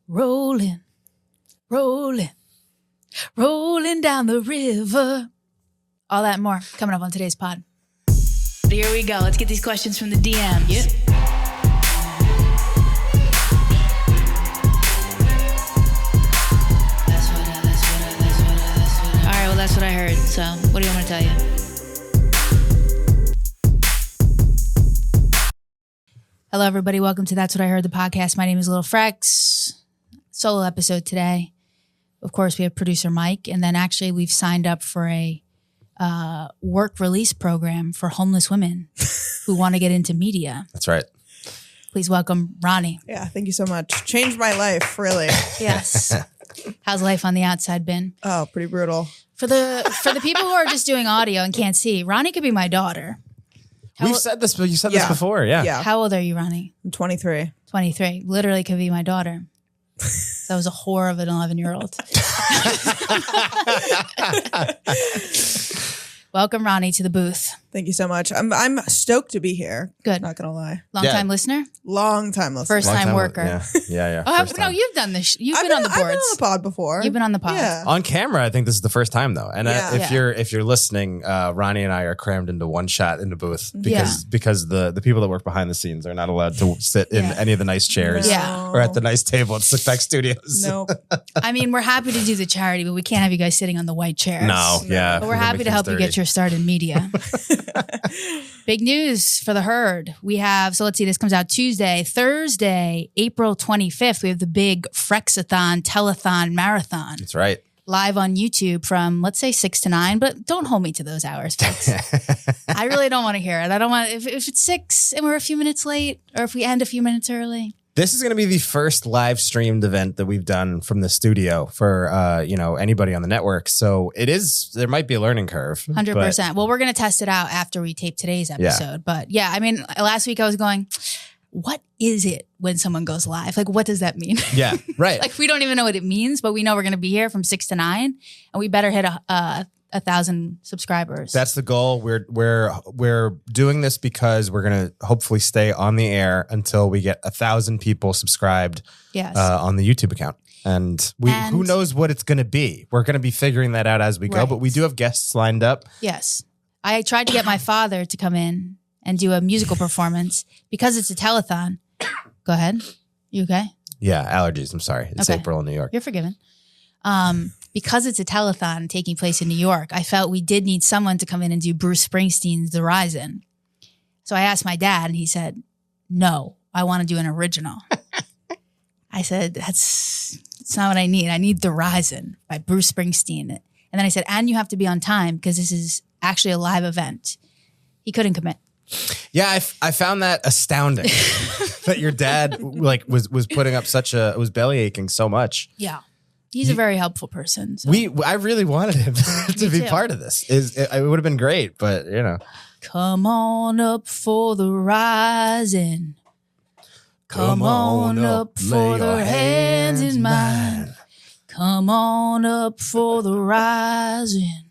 Rolling, rolling, rolling down the river. All that and more coming up on today's pod. Here we go. Let's get these questions from the DMs. Yep. All right, well, that's what I heard. So what do you want me to tell you? Hello, everybody. Welcome to That's What I Heard, the podcast. My name is Little Frex. Solo episode today. Of course, we have producer Mike. And then actually we've signed up for a work release program for homeless women who want to get into media. That's right. Please welcome Ronnie. Yeah, thank you so much. Changed my life, really. Yes. How's life on the outside been? Oh, pretty brutal. For the people who are just doing audio and can't see, Ronnie could be my daughter. We've said this, but you said this before. Yeah. How old are you, Ronnie? I'm 23. 23. Literally could be my daughter. That was a whore of an 11-year-old. Welcome, Ronnie, to the booth. Thank you so much. I'm stoked to be here. Good. Not gonna lie. Long-time listener? Long-time listener. First-time worker. Yeah. Oh, no, you've done this. You've been on the boards. I've been on the pod before. You've been on the pod. Yeah. On camera, I think this is the first time though. And Yeah. if you're listening, Ronnie and I are crammed into one shot in the booth because the people that work behind the scenes are not allowed to sit in any of the nice chairs or at the nice table at Slickback Studios. Nope. I mean, we're happy to do the charity, but we can't have you guys sitting on the white chairs. No. But we're happy to help you get your start in media. Big news for the herd. We have, so let's see, this comes out Tuesday. Thursday, April 25th, we have the big Frexathon, telethon, marathon. That's right. Live on YouTube from, let's say, 6 to 9, but don't hold me to those hours, folks. I really don't want to hear it. I don't want, if it's 6 and we're a few minutes late, or if we end a few minutes early. This is going to be the first live streamed event that we've done from the studio for anybody on the network. So there might be a learning curve. 100%. Well, we're going to test it out after we tape today's episode. Yeah. But yeah, I mean, last week I was going, what is it when someone goes live? Like, what does that mean? Yeah, right. Like, we don't even know what it means, but we know we're going to be here from 6 to 9, and we better hit 1,000 subscribers. That's the goal. We're doing this because we're going to hopefully stay on the air until we get 1,000 people subscribed on the YouTube account. And who knows what it's going to be. We're going to be figuring that out as we go, but we do have guests lined up. Yes. I tried to get my father to come in and do a musical performance because it's a telethon. Go ahead. You okay? Yeah, allergies. I'm sorry. It's April in New York. You're forgiven. Because it's a telethon taking place in New York, I felt we did need someone to come in and do Bruce Springsteen's The Rising. So I asked my dad, and he said, no, I want to do an original. I said, that's not what I need. I need The Rising by Bruce Springsteen. And then I said, and you have to be on time because this is actually a live event. He couldn't commit. Yeah, I found that astounding that your dad was putting up was belly aching so much. Yeah. He's a very helpful person. So. I really wanted him to be part of this. It would have been great, but Come on up for the rising. Come on up for the hands in mine. Come on up for the rising.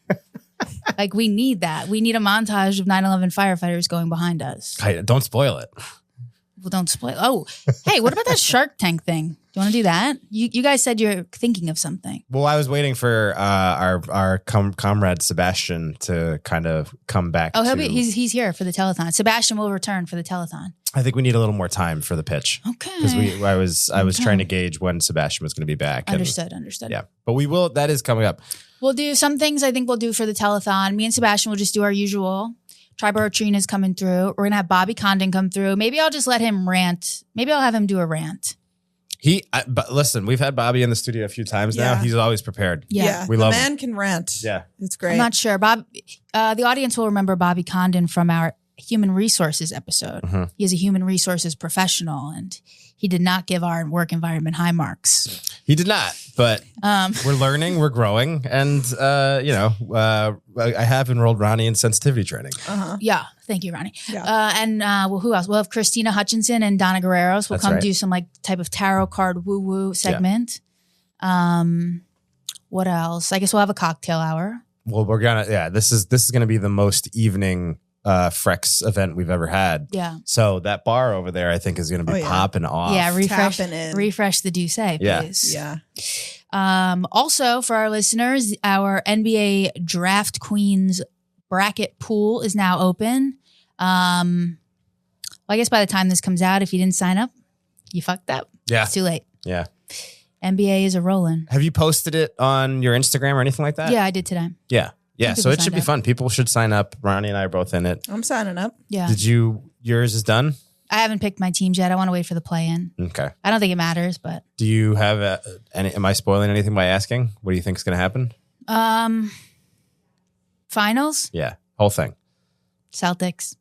Like, we need that. We need a montage of 9/11 firefighters going behind us. Hey, don't spoil it. Well, don't spoil. Oh, hey, what about that Shark Tank thing? Do you want to do that? You guys said you're thinking of something. Well, I was waiting for our comrade Sebastian to kind of come back. Oh, he's here for the telethon. Sebastian will return for the telethon. I think we need a little more time for the pitch. Okay. Because I was trying to gauge when Sebastian was going to be back. Understood. Yeah, but we will. That is coming up. We'll do some things. I think we'll do for the telethon. Me and Sebastian will just do our usual. Triborough Trina's coming through. We're going to have Bobby Condon come through. Maybe I'll just let him rant. Maybe I'll have him do a rant. But listen, we've had Bobby in the studio a few times now. He's always prepared. Yeah. We love him. The man can rant. Yeah. It's great. I'm not sure. The audience will remember Bobby Condon from our human resources episode. Mm-hmm. He is a human resources professional, and he did not give our work environment high marks. He did not, but we're learning, we're growing, and I have enrolled Ronnie in sensitivity training. Uh-huh. Yeah, thank you, Ronnie. Yeah. Who else? We'll have Christina Hutchinson and Donna Guerreros. We'll come do some type of tarot card woo-woo segment. Yeah. What else? I guess we'll have a cocktail hour. Well, this is gonna be the most evening Frex event we've ever had. Yeah. So that bar over there, I think, is going to be popping off. Yeah, refresh the Douce, please. Yeah. Also, for our listeners, our NBA Draft Queens bracket pool is now open. Well, I guess by the time this comes out, if you didn't sign up, you fucked up. Yeah. It's too late. Yeah. NBA is a rolling. Have you posted it on your Instagram or anything like that? Yeah, I did today. Yeah. Yeah. So it should be fun. People should sign up. Ronnie and I are both in it. I'm signing up. Yeah. Yours is done? I haven't picked my teams yet. I want to wait for the play-in. Okay. I don't think it matters, but. Do you have am I spoiling anything by asking? What do you think is going to happen? Finals? Yeah. Whole thing. Celtics.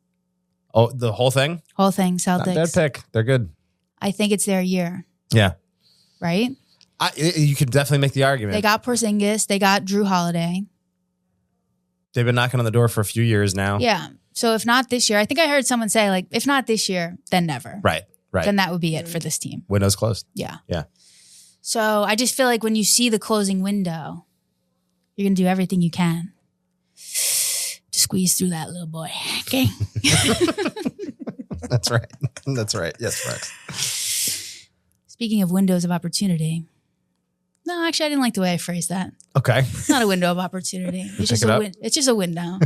Oh, the whole thing? Whole thing, Celtics. Not bad pick. They're good. I think it's their year. Yeah. Right? You could definitely make the argument. They got Porzingis. They got Drew Holiday. They've been knocking on the door for a few years now. Yeah. So if not this year, I think I heard someone say, like, if not this year, then never. Right. Then that would be it for this team. Window's closed. Yeah. Yeah. So I just feel like when you see the closing window, you're going to do everything you can to squeeze through that little boy. Okay. That's right. That's right. Yes, Frex. Speaking of windows of opportunity. No, actually, I didn't like the way I phrased that. Okay. It's not a window of opportunity. It's just it's just a window.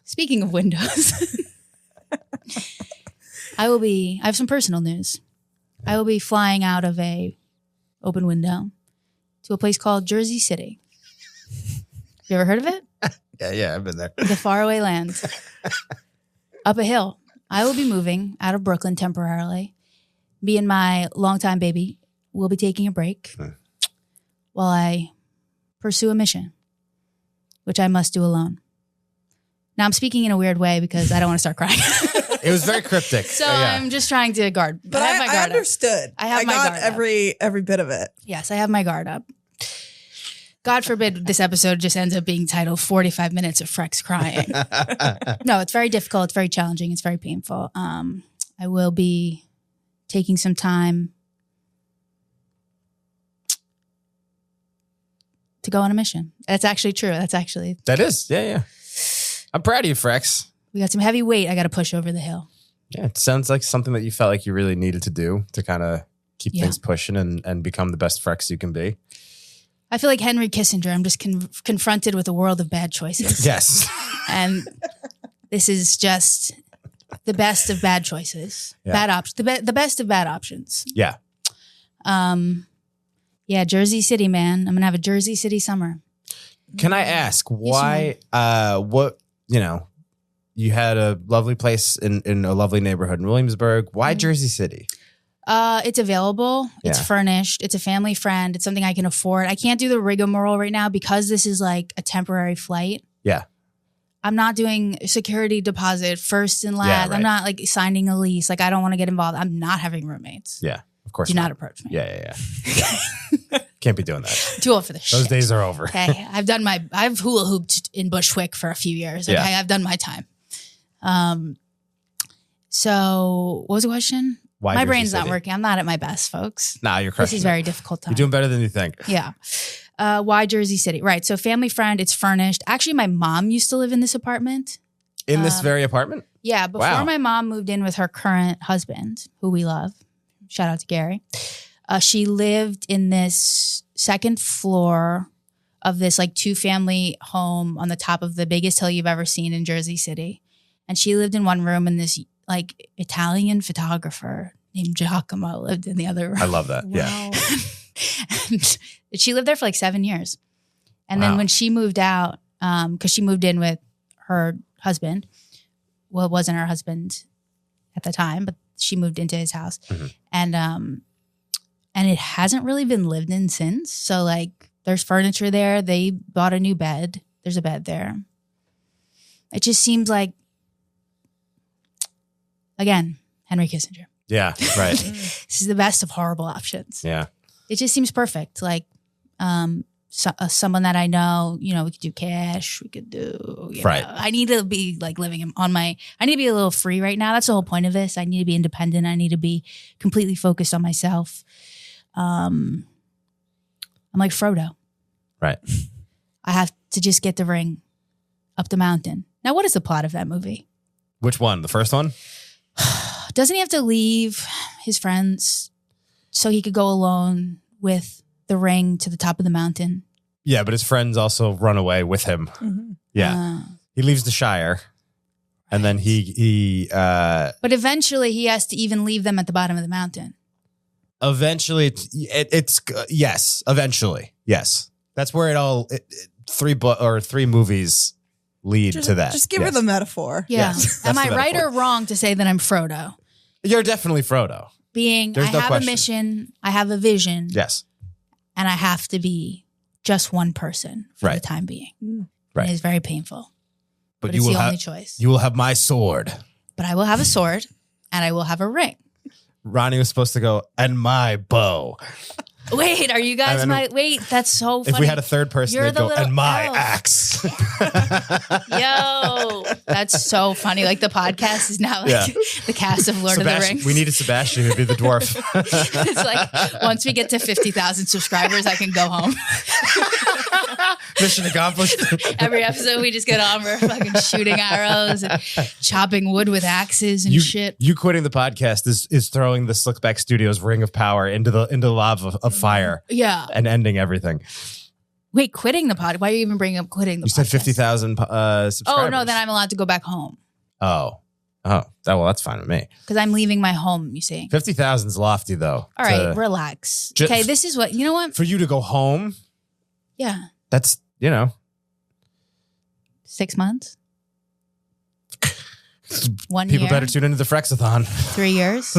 Speaking of windows, I have some personal news. I will be flying out of a open window to a place called Jersey City. You ever heard of it? Yeah, I've been there. The faraway land. Up a hill. I will be moving out of Brooklyn temporarily. Me and my longtime baby will be taking a break while I pursue a mission, which I must do alone. Now, I'm speaking in a weird way because I don't want to start crying. It was very cryptic. So I'm just trying to guard. But I have my guard understood. Up. I got every bit of it. Yes, I have my guard up. God forbid this episode just ends up being titled 45 Minutes of Frex Crying. No, it's very difficult. It's very challenging. It's very painful. I will be taking some time to go on a mission. That's actually true. That is. Yeah. I'm proud of you, Frex. We got some heavy weight I got to push over the hill. Yeah, it sounds like something that you felt like you really needed to do to kind of keep things pushing and become the best Frex you can be. I feel like Henry Kissinger. I'm just confronted with a world of bad choices. Yes. And this is just the best of bad choices. Yeah. Bad options. The best of bad options. Yeah. Yeah, Jersey City, man. I'm going to have a Jersey City summer. Can I ask why, you had a lovely place in a lovely neighborhood in Williamsburg. Why Jersey City? It's available. It's furnished. It's a family friend. It's something I can afford. I can't do the rigmarole right now because this is like a temporary flight. Yeah. I'm not doing security deposit first and last. Yeah, right. I'm not like signing a lease. Like I don't want to get involved. I'm not having roommates. Yeah, of course. Do not approach me. Yeah. Can't be doing that. Too old for this. Those days are over. Okay, I've hula hooped in Bushwick for a few years. Okay, I've done my time. So what was the question? Why my brain's not working. I'm not at my best, folks. Nah, you're crushing. This is a very difficult time. You're doing better than you think. Yeah. Why Jersey City? Right. So family friend, it's furnished. Actually, my mom used to live in this apartment. In this very apartment? Yeah. Before my mom moved in with her current husband, who we love. Shout out to Gary. She lived in this second floor of this like 2-family home on the top of the biggest hill you've ever seen in Jersey City. And she lived in one room and this like Italian photographer named Giacomo lived in the other room. I love that. Wow. Yeah. And she lived there for like 7 years. And then when she moved out, because she moved in with her husband, well, it wasn't her husband at the time, but she moved into his house. Mm-hmm. And it hasn't really been lived in since. So like there's furniture there. They bought a new bed. There's a bed there. It just seems like, again, Henry Kissinger. Yeah, right. This is the best of horrible options. Yeah. It just seems perfect. Like someone that I know, we could do cash. We could do, right. I need to be like living I need to be a little free right now. That's the whole point of this. I need to be independent. I need to be completely focused on myself. I'm like Frodo. Right. I have to just get the ring up the mountain. Now, what is the plot of that movie? Which one? The first one? Doesn't he have to leave his friends so he could go alone with the ring to the top of the mountain? Yeah, but his friends also run away with him. Mm-hmm. Yeah. He leaves the Shire. And then but eventually he has to even leave them at the bottom of the mountain. Eventually, it's yes. Eventually, yes. That's where three movies lead to that. Just give her the metaphor. Yeah. Yes. Am I right or wrong to say that I'm Frodo? You're definitely Frodo. I have a mission. I have a vision. Yes. And I have to be just one person for the time being. Right. It is very painful. But it's the only choice. You will have my sword. But I will have a sword and I will have a ring. Ronnie was supposed to go, and my bow. Wait, are you guys wait, that's so funny. If we had a third person, they'd go, and my axe. Yo, that's so funny. Like the podcast is now like the cast of Lord of the Rings. We needed Sebastian to be the dwarf. It's like, once we get to 50,000 subscribers, I can go home. Mission accomplished. Every episode we just get on, we're fucking shooting arrows and chopping wood with axes and shit. You quitting the podcast is throwing the Slickback Studios ring of power into the lava of fire. Yeah. And ending everything. Wait, quitting the pod? Why are you even bringing up quitting the podcast? You said 50,000 subscribers. Oh, no, then I'm allowed to go back home. Oh, well, that's fine with me. Because I'm leaving my home, you see. 50,000 is lofty, though. All right, relax. Okay, this is what, you know what? For you to go home? Yeah. That's, 6 months? 1 year? People better tune into the Frexathon. 3 years?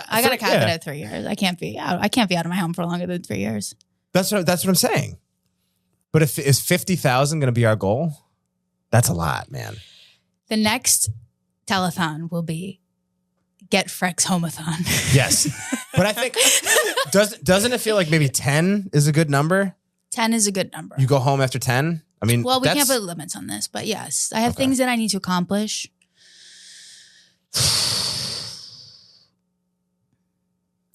I got to cap it at 3 years. I can't be out of my home for longer than 3 years. That's what I'm saying. But is 50,000 going to be our goal? That's a lot, man. The next telethon will be Get Frex Homeathon. Yes. But I think, doesn't it feel like maybe 10 is a good number? 10 is a good number. You go home after 10? I mean, well, we can't put limits on this, but yes, I have things that I need to accomplish.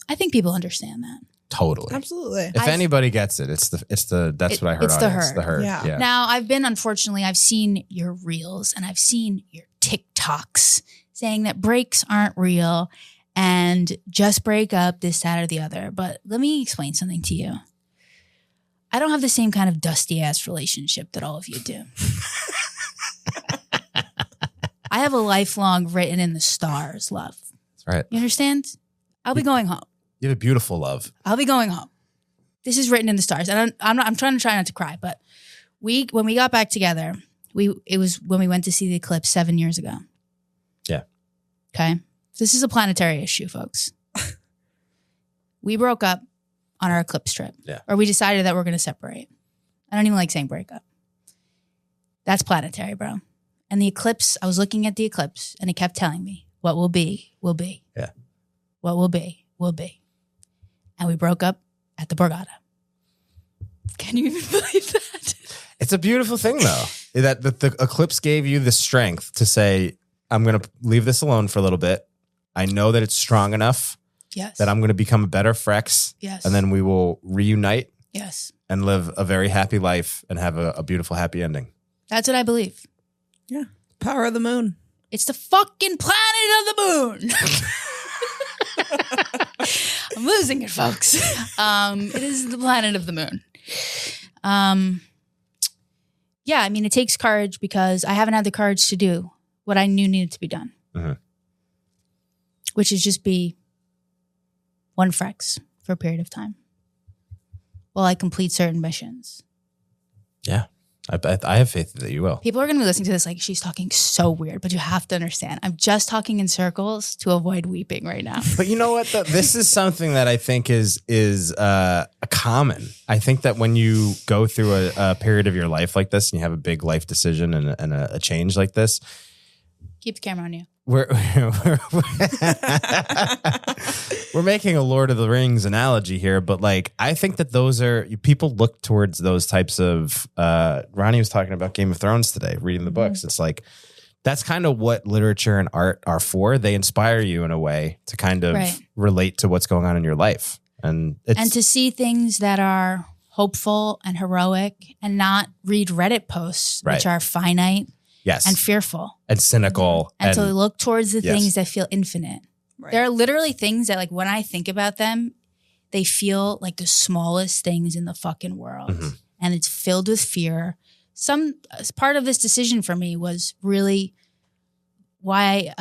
I think people understand that. Totally. Absolutely. If anybody gets it, that's what I heard. It's the herd. The herd. Yeah. Now, I've seen your reels and I've seen your TikToks saying that breaks aren't real and just break up this, that, or the other. But let me explain something to you. I don't have the same kind of dusty ass relationship that all of you do. I have a lifelong written in the stars love. That's right. You understand? I'll be going home. You have a beautiful love. I'll be going home. This is written in the stars. And I'm trying not to cry, but when we got back together, it was when we went to see the eclipse 7 years ago. Yeah. Okay. This is a planetary issue, folks. We broke up on our eclipse trip. Yeah. Or we decided that we're going to separate. I don't even like saying break up. That's planetary, bro. And the eclipse, I was looking at the eclipse and it kept telling me what will be, will be. Yeah. What will be, will be. And we broke up at the Borgata. Can you even believe that? It's a beautiful thing, though, that the eclipse gave you the strength to say, I'm going to leave this alone for a little bit. I know that it's strong enough. Yes. That I'm going to become a better Frex. Yes. And then we will reunite. Yes. And live a very happy life and have a beautiful, happy ending. That's what I believe. Yeah. Power of the moon. It's the fucking planet of the moon. I'm losing it, folks. It is the planet of the moon. Yeah, I mean, it takes courage because I haven't had the courage to do what I knew needed to be done. Mm-hmm. Which is just be one Frex for a period of time while I complete certain missions. Yeah, I have faith that you will. People are going to be listening to this like, she's talking so weird, but you have to understand. I'm just talking in circles to avoid weeping right now. But you know what? This is something that I think is common. I think that when you go through a period of your life like this and you have a big life decision and a change like this. Keep the camera on you. We're making a Lord of the Rings analogy here, but like I think that those are people look towards those types of. Ronnie was talking about Game of Thrones today, reading the books. It's like that's kind of what literature and art are for. They inspire you in a way to kind of relate to what's going on in your life, and to see things that are hopeful and heroic, and not read Reddit posts which are finite Yes. And fearful. And cynical. And to look towards the things that feel infinite. Right. There are literally things that, like, when I think about them, they feel like the smallest things in the fucking world. Mm-hmm. And it's filled with fear. Some part of this decision for me was really why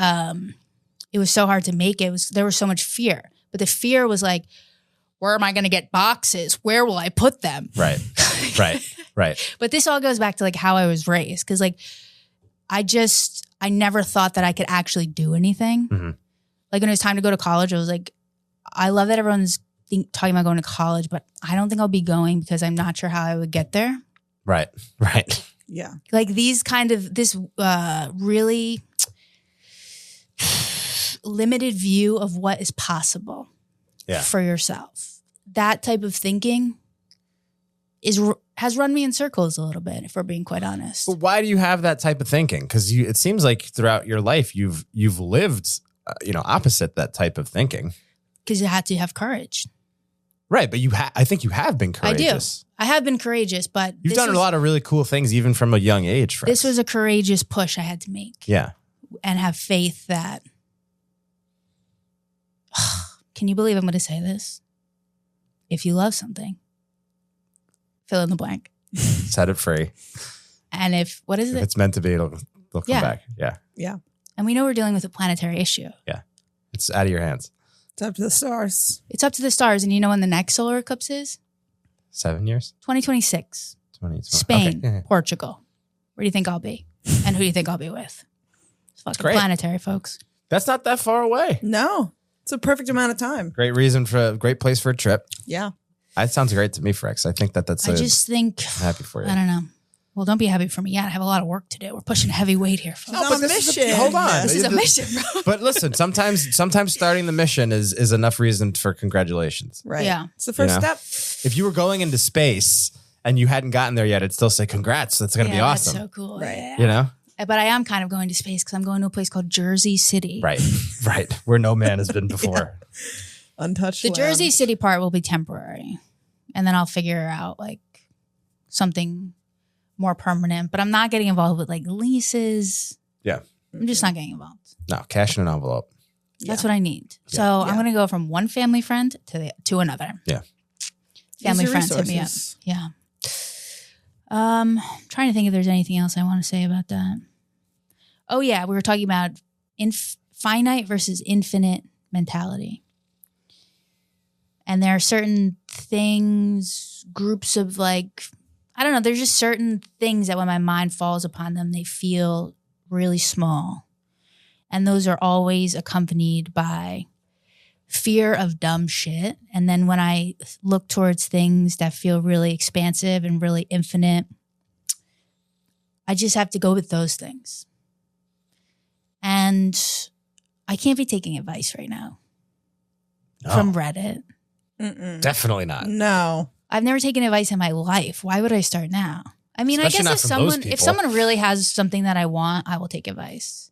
it was so hard to make it. There was so much fear. But the fear was like, where am I going to get boxes? Where will I put them? Right. But this all goes back to like how I was raised. Because like, I never thought that I could actually do anything. Mm-hmm. Like when it was time to go to college, I was like, I love that everyone's talking about going to college, but I don't think I'll be going because I'm not sure how I would get there. Right. Yeah. Like this really limited view of what is possible for yourself. That type of thinking has run me in circles a little bit, if we're being quite honest. But why do you have that type of thinking? Because it seems like throughout your life you've lived, opposite that type of thinking. Because you had to have courage. Right, but I think you have been courageous. I have been courageous, but you've done a lot of really cool things, even from a young age. Frex. This was a courageous push I had to make. Yeah, and have faith that. Can you believe I'm going to say this? If you love something, fill in the blank. Set it free. And if it's meant to be, it'll come back. Yeah. Yeah. And we know we're dealing with a planetary issue. Yeah. It's out of your hands. It's up to the stars. It's up to the stars. And you know when the next solar eclipse is? 7 years? 2026. 2020. Spain, okay. Yeah. Portugal. Where do you think I'll be? And who do you think I'll be with? It's fucking planetary, folks. That's not that far away. No. It's a perfect amount of time. Great place for a trip. Yeah. That sounds great to me, Frex. I think that's. I just think. I'm happy for you. I don't know. Well, don't be happy for me yet. I have a lot of work to do. We're pushing heavy weight here, folks. No, but hold on. This is a mission, bro. But listen, sometimes starting the mission is enough reason for congratulations. Right. Yeah. It's the first step. If you were going into space and you hadn't gotten there yet, it'd still say congrats. That's going to be awesome. That's so cool. Right. Yeah. You know? But I am kind of going to space because I'm going to a place called Jersey City. Right. Where no man has been before. Untouched The land. Jersey City part will be temporary. And then I'll figure out like something more permanent. But I'm not getting involved with like leases. Yeah. I'm just not getting involved. No, cash in an envelope. That's what I need. So I'm going to go from one family friend to another. Yeah. Family friends hit me up. Yeah. Trying to think if there's anything else I want to say about that. Oh yeah, we were talking about finite versus infinite mentality. And there are certain things, groups of like, I don't know, there's just certain things that when my mind falls upon them, they feel really small. And those are always accompanied by fear of dumb shit. And then when I look towards things that feel really expansive and really infinite, I just have to go with those things. And I can't be taking advice right now from Reddit. Mm-mm. Definitely not. No. I've never taken advice in my life. Why would I start now? I mean, Especially I guess if someone really has something that I want, I will take advice.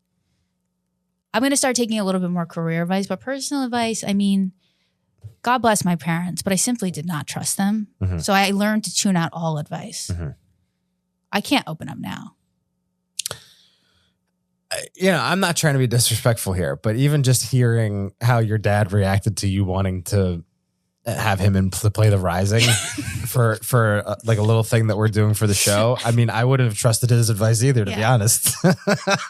I'm going to start taking a little bit more career advice, but personal advice, I mean, God bless my parents, but I simply did not trust them. Mm-hmm. So I learned to tune out all advice. Mm-hmm. I can't open up now. I'm not trying to be disrespectful here, but even just hearing how your dad reacted to you wanting to have him to play the Rising for like a little thing that we're doing for the show. I mean, I wouldn't have trusted his advice either, to be honest.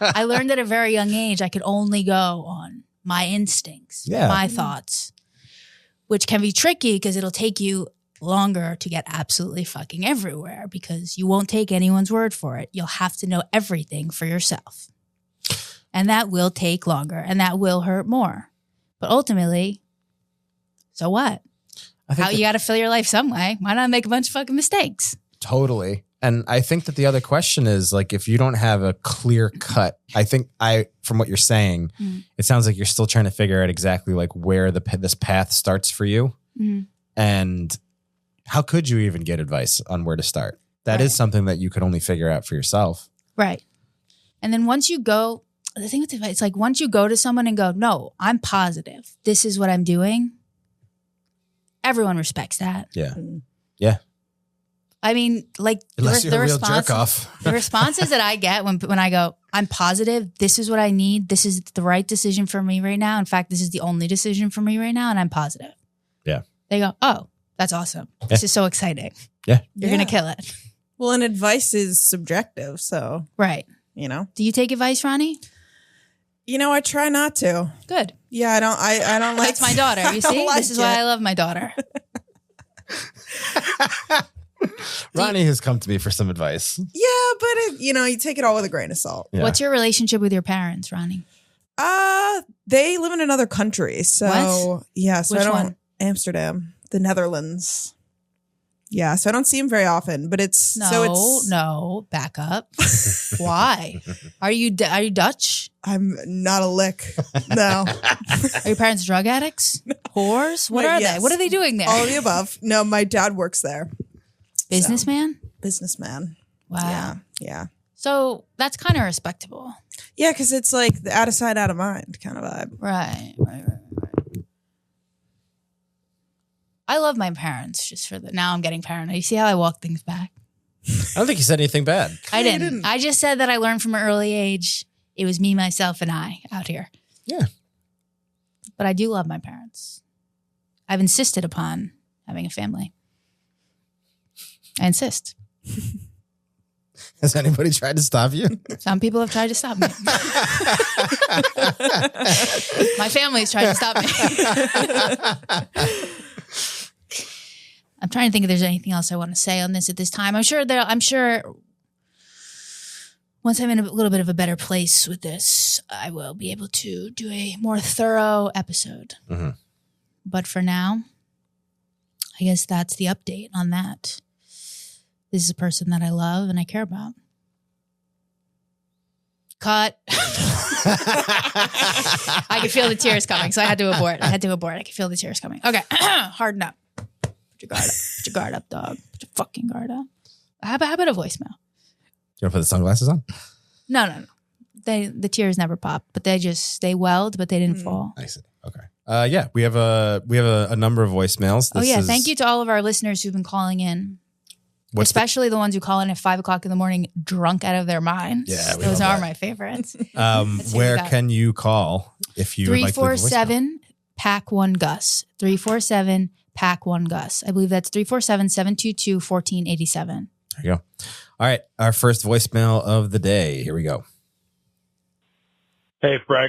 I learned at a very young age I could only go on my instincts, my thoughts, which can be tricky because it'll take you longer to get absolutely fucking everywhere because you won't take anyone's word for it. You'll have to know everything for yourself. And that will take longer and that will hurt more. But ultimately, so what? You got to fill your life some way. Why not make a bunch of fucking mistakes? Totally. And I think that the other question is like, if you don't have a clear cut, from what you're saying, it sounds like you're still trying to figure out exactly like where this path starts for you. Mm-hmm. And how could you even get advice on where to start? That is something that you could only figure out for yourself. Right. And then once you go, the thing with advice, it's like once you go to someone and go, no, I'm positive. This is what I'm doing. Everyone respects that. Yeah. Yeah. I mean, like unless you're a real jerk off. The responses that I get when I go, I'm positive, this is what I need. This is the right decision for me right now. In fact, this is the only decision for me right now. And I'm positive. Yeah. They go, oh, that's awesome. This is so exciting. Yeah. You're going to kill it. Well, and advice is subjective. So, right. You know, do you take advice, Ronnie? You know, I try not to. Good. Yeah, I don't like. That's my daughter. You see, this is why I love my daughter. Ronnie has come to me for some advice. Yeah, but you take it all with a grain of salt. Yeah. What's your relationship with your parents, Ronnie? They live in another country. So what? Yeah, so Which I don't one? Amsterdam, the Netherlands. Yeah, so I don't see them very often, but it's no, back up. Why? Are you Dutch? I'm not a lick. No. Are your parents drug addicts? Whores? What are they? What are they doing there? All of the above. No, my dad works there. Businessman? Businessman. Wow. Yeah. So that's kind of respectable. Yeah, because it's like the out of sight, out of mind kind of vibe. Right. I love my parents just for now I'm getting paranoid. You see how I walk things back? I don't think you said anything bad. I didn't. I just said that I learned from an early age. It was me, myself, and I out here. Yeah. But I do love my parents. I've insisted upon having a family. I insist. Has anybody tried to stop you? Some people have tried to stop me. My family's tried to stop me. I'm trying to think if there's anything else I want to say on this at this time. I'm sure once I'm in a little bit of a better place with this, I will be able to do a more thorough episode. Mm-hmm. But for now, I guess that's the update on that. This is a person that I love and I care about. Cut. I could feel the tears coming, so I had to abort. I could feel the tears coming. Okay, harden up. Put your guard up. Put your guard up, dog. Put your fucking guard up. How about a voicemail? You want to put the sunglasses on? No. The tears never popped, but they welled, but they didn't fall. I see. Okay. Yeah, we have a number of voicemails. Thank you to all of our listeners who've been calling in. Especially the ones who call in at 5 o'clock in the morning, drunk out of their minds. Yeah, those are my favorites. Where can you call if you 347 Pack One Gus? 347 Pack One Gus. I believe that's 347-722-1487. There you go. All right, our first voicemail of the day. Here we go. Hey, Frex.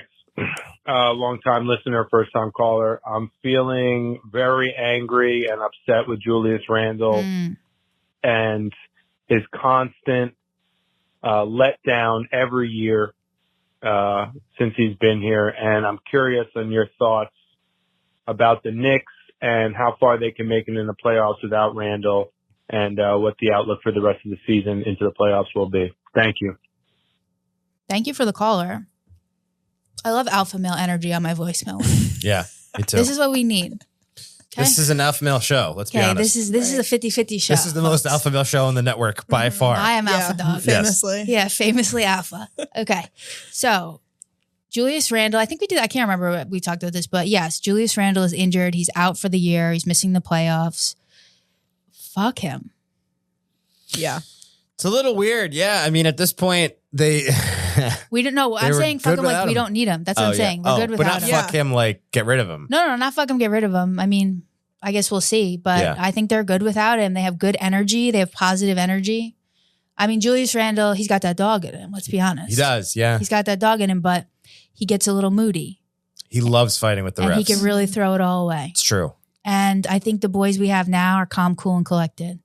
Long-time listener, first-time caller. I'm feeling very angry and upset with Julius Randle. And his constant letdown every year since he's been here. And I'm curious on your thoughts about the Knicks and how far they can make it in the playoffs without Randle and what the outlook for the rest of the season into the playoffs will be. Thank you. Thank you for the caller. I love alpha male energy on my voicemail. Yeah, me too. This is what we need. Okay. This is an alpha male show. Let's be honest. This is a 50-50 show. This is the most alpha male show on the network by far. I am alpha dog. Famously. Yeah, famously alpha. Okay. So Julius Randle, I think we did. I can't remember what we talked about this, but yes, Julius Randle is injured. He's out for the year. He's missing the playoffs. Fuck him. Yeah. It's a little weird. Yeah. I mean, at this point, we don't know. I'm saying fuck him like we don't need him. That's what I'm saying. We're good without him. But not fuck him like get rid of him. No, not fuck him, get rid of him. I mean, I guess we'll see. But I think they're good without him. They have good energy. They have positive energy. I mean, Julius Randle, he's got that dog in him. Let's be honest. He does, yeah. He's got that dog in him, but he gets a little moody. He loves fighting with the refs. And he can really throw it all away. It's true. And I think the boys we have now are calm, cool, and collected.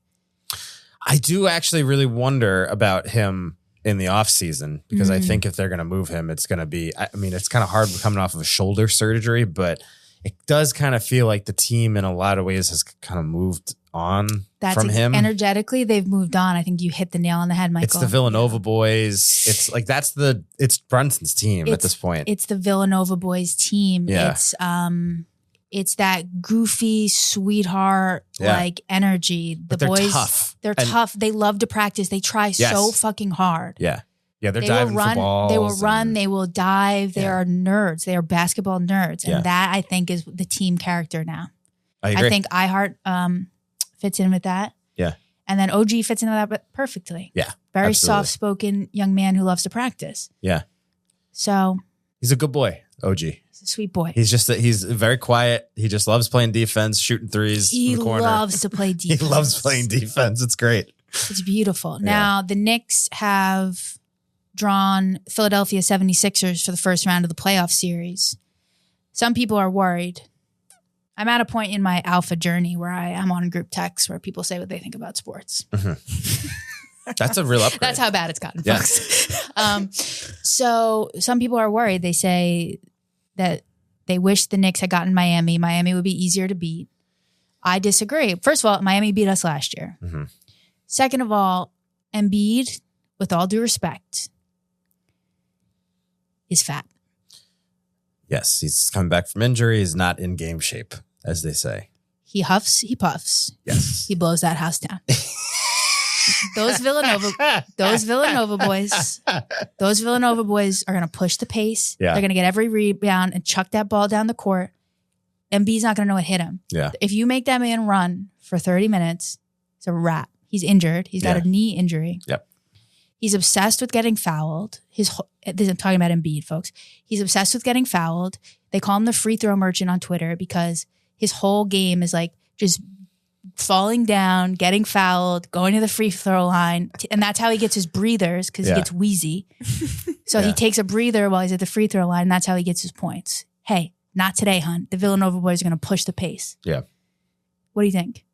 I do actually really wonder about him in the off season because I think if they're going to move him, it's going to be, I mean, it's kind of hard coming off of a shoulder surgery, but it does kind of feel like the team in a lot of ways has kind of moved on from him. Energetically, they've moved on. I think you hit the nail on the head, Michael. It's the Villanova boys. It's like, it's Brunson's team at this point. It's the Villanova boys team. Yeah. It's that goofy sweetheart like energy. The boys, tough. They're tough. They love to practice. They try so fucking hard. Yeah. Yeah, they're diving for balls. They will run. They will dive. They are nerds. They are basketball nerds. And that, I think, is the team character now. I agree. I think iHeart fits in with that. Yeah. And then OG fits into that perfectly. Yeah. Very absolutely. soft-spoken young man who loves to practice. Yeah. So he's a good boy, OG. He's a sweet boy. He's very quiet. He just loves playing defense, shooting threes in the corner. He loves to play defense. He loves playing defense. It's great. It's beautiful. Now, the Knicks have drawn Philadelphia 76ers for the first round of the playoff series. Some people are worried. I'm at a point in my alpha journey where I am on group texts where people say what they think about sports. Mm-hmm. That's a real upgrade. That's how bad it's gotten, folks. So some people are worried. They say that they wish the Knicks had gotten Miami. Miami would be easier to beat. I disagree. First of all, Miami beat us last year. Mm-hmm. Second of all, Embiid, with all due respect, is fat. Yes, he's coming back from injury. He's not in game shape, as they say. He huffs, he puffs. Yes. He blows that house down. Those Villanova boys are going to push the pace. Yeah. They're going to get every rebound and chuck that ball down the court. Embiid's not going to know what hit him. Yeah. If you make that man run for 30 minutes, it's a wrap. He's injured. He's got a knee injury. Yep. He's obsessed with getting fouled. I'm talking about Embiid, folks. He's obsessed with getting fouled. They call him the free throw merchant on Twitter because his whole game is like just falling down, getting fouled, going to the free throw line. And that's how he gets his breathers because he gets wheezy. So he takes a breather while he's at the free throw line. And that's how he gets his points. Hey, not today, hon. The Villanova boys are going to push the pace. Yeah. What do you think?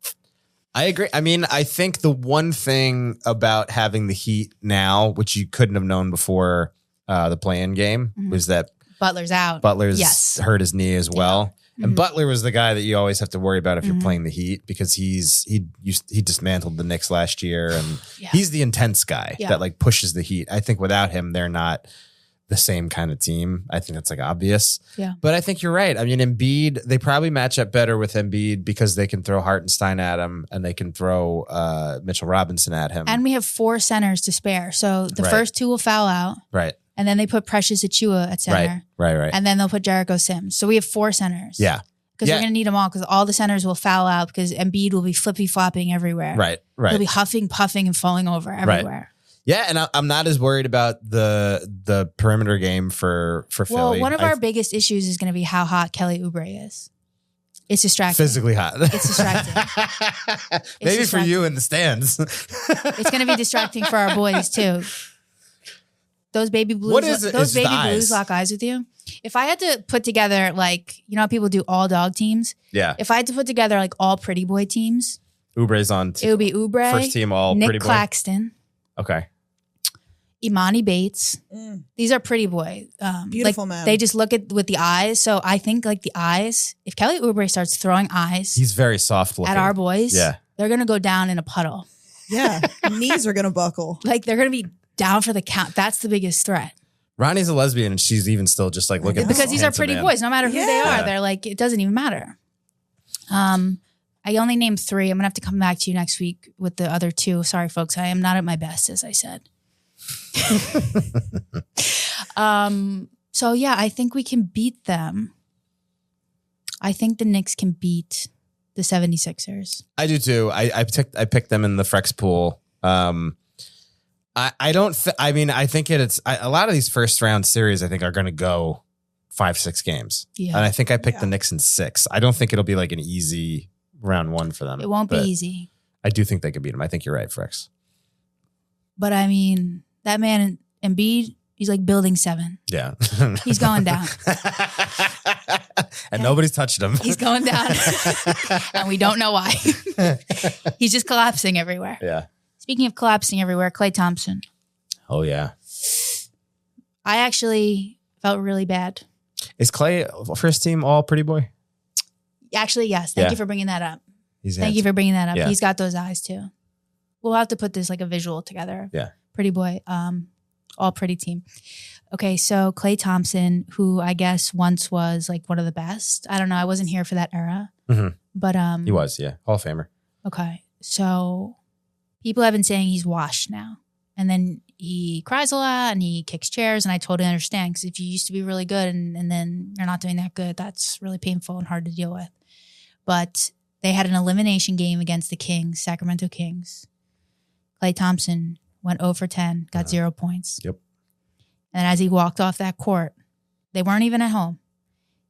I agree. I mean, I think the one thing about having the Heat now, which you couldn't have known before the play-in game, was that Butler's out. Butler's hurt his knee as well. And Butler was the guy that you always have to worry about if you're playing the Heat because he dismantled the Knicks last year, and he's the intense guy that like pushes the Heat. I think without him, they're not the same kind of team. I think that's like obvious. Yeah. But I think you're right. I mean, Embiid, they probably match up better with Embiid because they can throw Hartenstein at him and they can throw Mitchell Robinson at him. And we have 4 centers to spare. So the first 2 will foul out. Right. And then they put Precious Achua at center. Right. And then they'll put Jericho Sims. So we have 4 centers. Yeah. Because we're going to need them all because all the centers will foul out because Embiid will be flippy-flopping everywhere. Right. He'll be huffing, puffing, and falling over everywhere. Right. Yeah, and I'm not as worried about the perimeter game for Philly. Well, one of our biggest issues is going to be how hot Kelly Oubre is. It's distracting. Physically hot. It's distracting. Maybe distracting. for you in the stands. It's going to be distracting for our boys too. Those baby blues. What is it? Those baby eyes. blues lock eyes with you. If I had to put together like how people do all dog teams. Yeah. If I had to put together like all pretty boy teams, Oubre's on. It would be Oubre, first team all Nick pretty boy. Claxton. Okay. Imani Bates. These are pretty boy. Beautiful like, man. They just look at with the eyes. So I think like the eyes, if Kelly Oubre starts throwing eyes He's very soft looking. at our boys, Yeah. they're going to go down in a puddle. Yeah. Knees are going to buckle. Like they're going to be down for the count. That's the biggest threat. Ronnie's a lesbian and she's even still just like looking. Because these are pretty boys. No matter who they are, they're like, it doesn't even matter. I only named 3. I'm going to have to come back to you next week with the other 2. Sorry, folks. I am not at my best, as I said. So yeah, I think we can beat them. I think the Knicks can beat the 76ers. I do too. I picked them in the Frex pool. I think it's a lot of these first round series I think are going to go 5-6 games. Yeah. And I think I picked the Knicks in 6. I don't think it'll be like an easy round 1 for them. It won't be easy. I do think they could beat them. I think you're right, Frex. But I mean, that man Embiid, he's like building 7. Yeah. He's going down. And nobody's touched him. He's going down. And we don't know why. He's just collapsing everywhere. Yeah. Speaking of collapsing everywhere, Klay Thompson. Oh, yeah. I actually felt really bad. Is Klay first team all pretty boy? Actually, yes. Thank you for bringing that up. Thank you for bringing that up. Yeah. He's got those eyes too. We'll have to put this like a visual together. Yeah. Pretty boy. All pretty team. Okay, so Klay Thompson, who I guess once was like one of the best. I don't know. I wasn't here for that era. Mm-hmm. But he was, yeah. Hall of Famer. Okay. So people have been saying he's washed now. And then he cries a lot and he kicks chairs. And I totally understand because if you used to be really good and then you're not doing that good, that's really painful and hard to deal with. But they had an elimination game against the Kings, Sacramento Kings. Klay Thompson went 0 for 10, got 0 points. Yep. And as he walked off that court, they weren't even at home.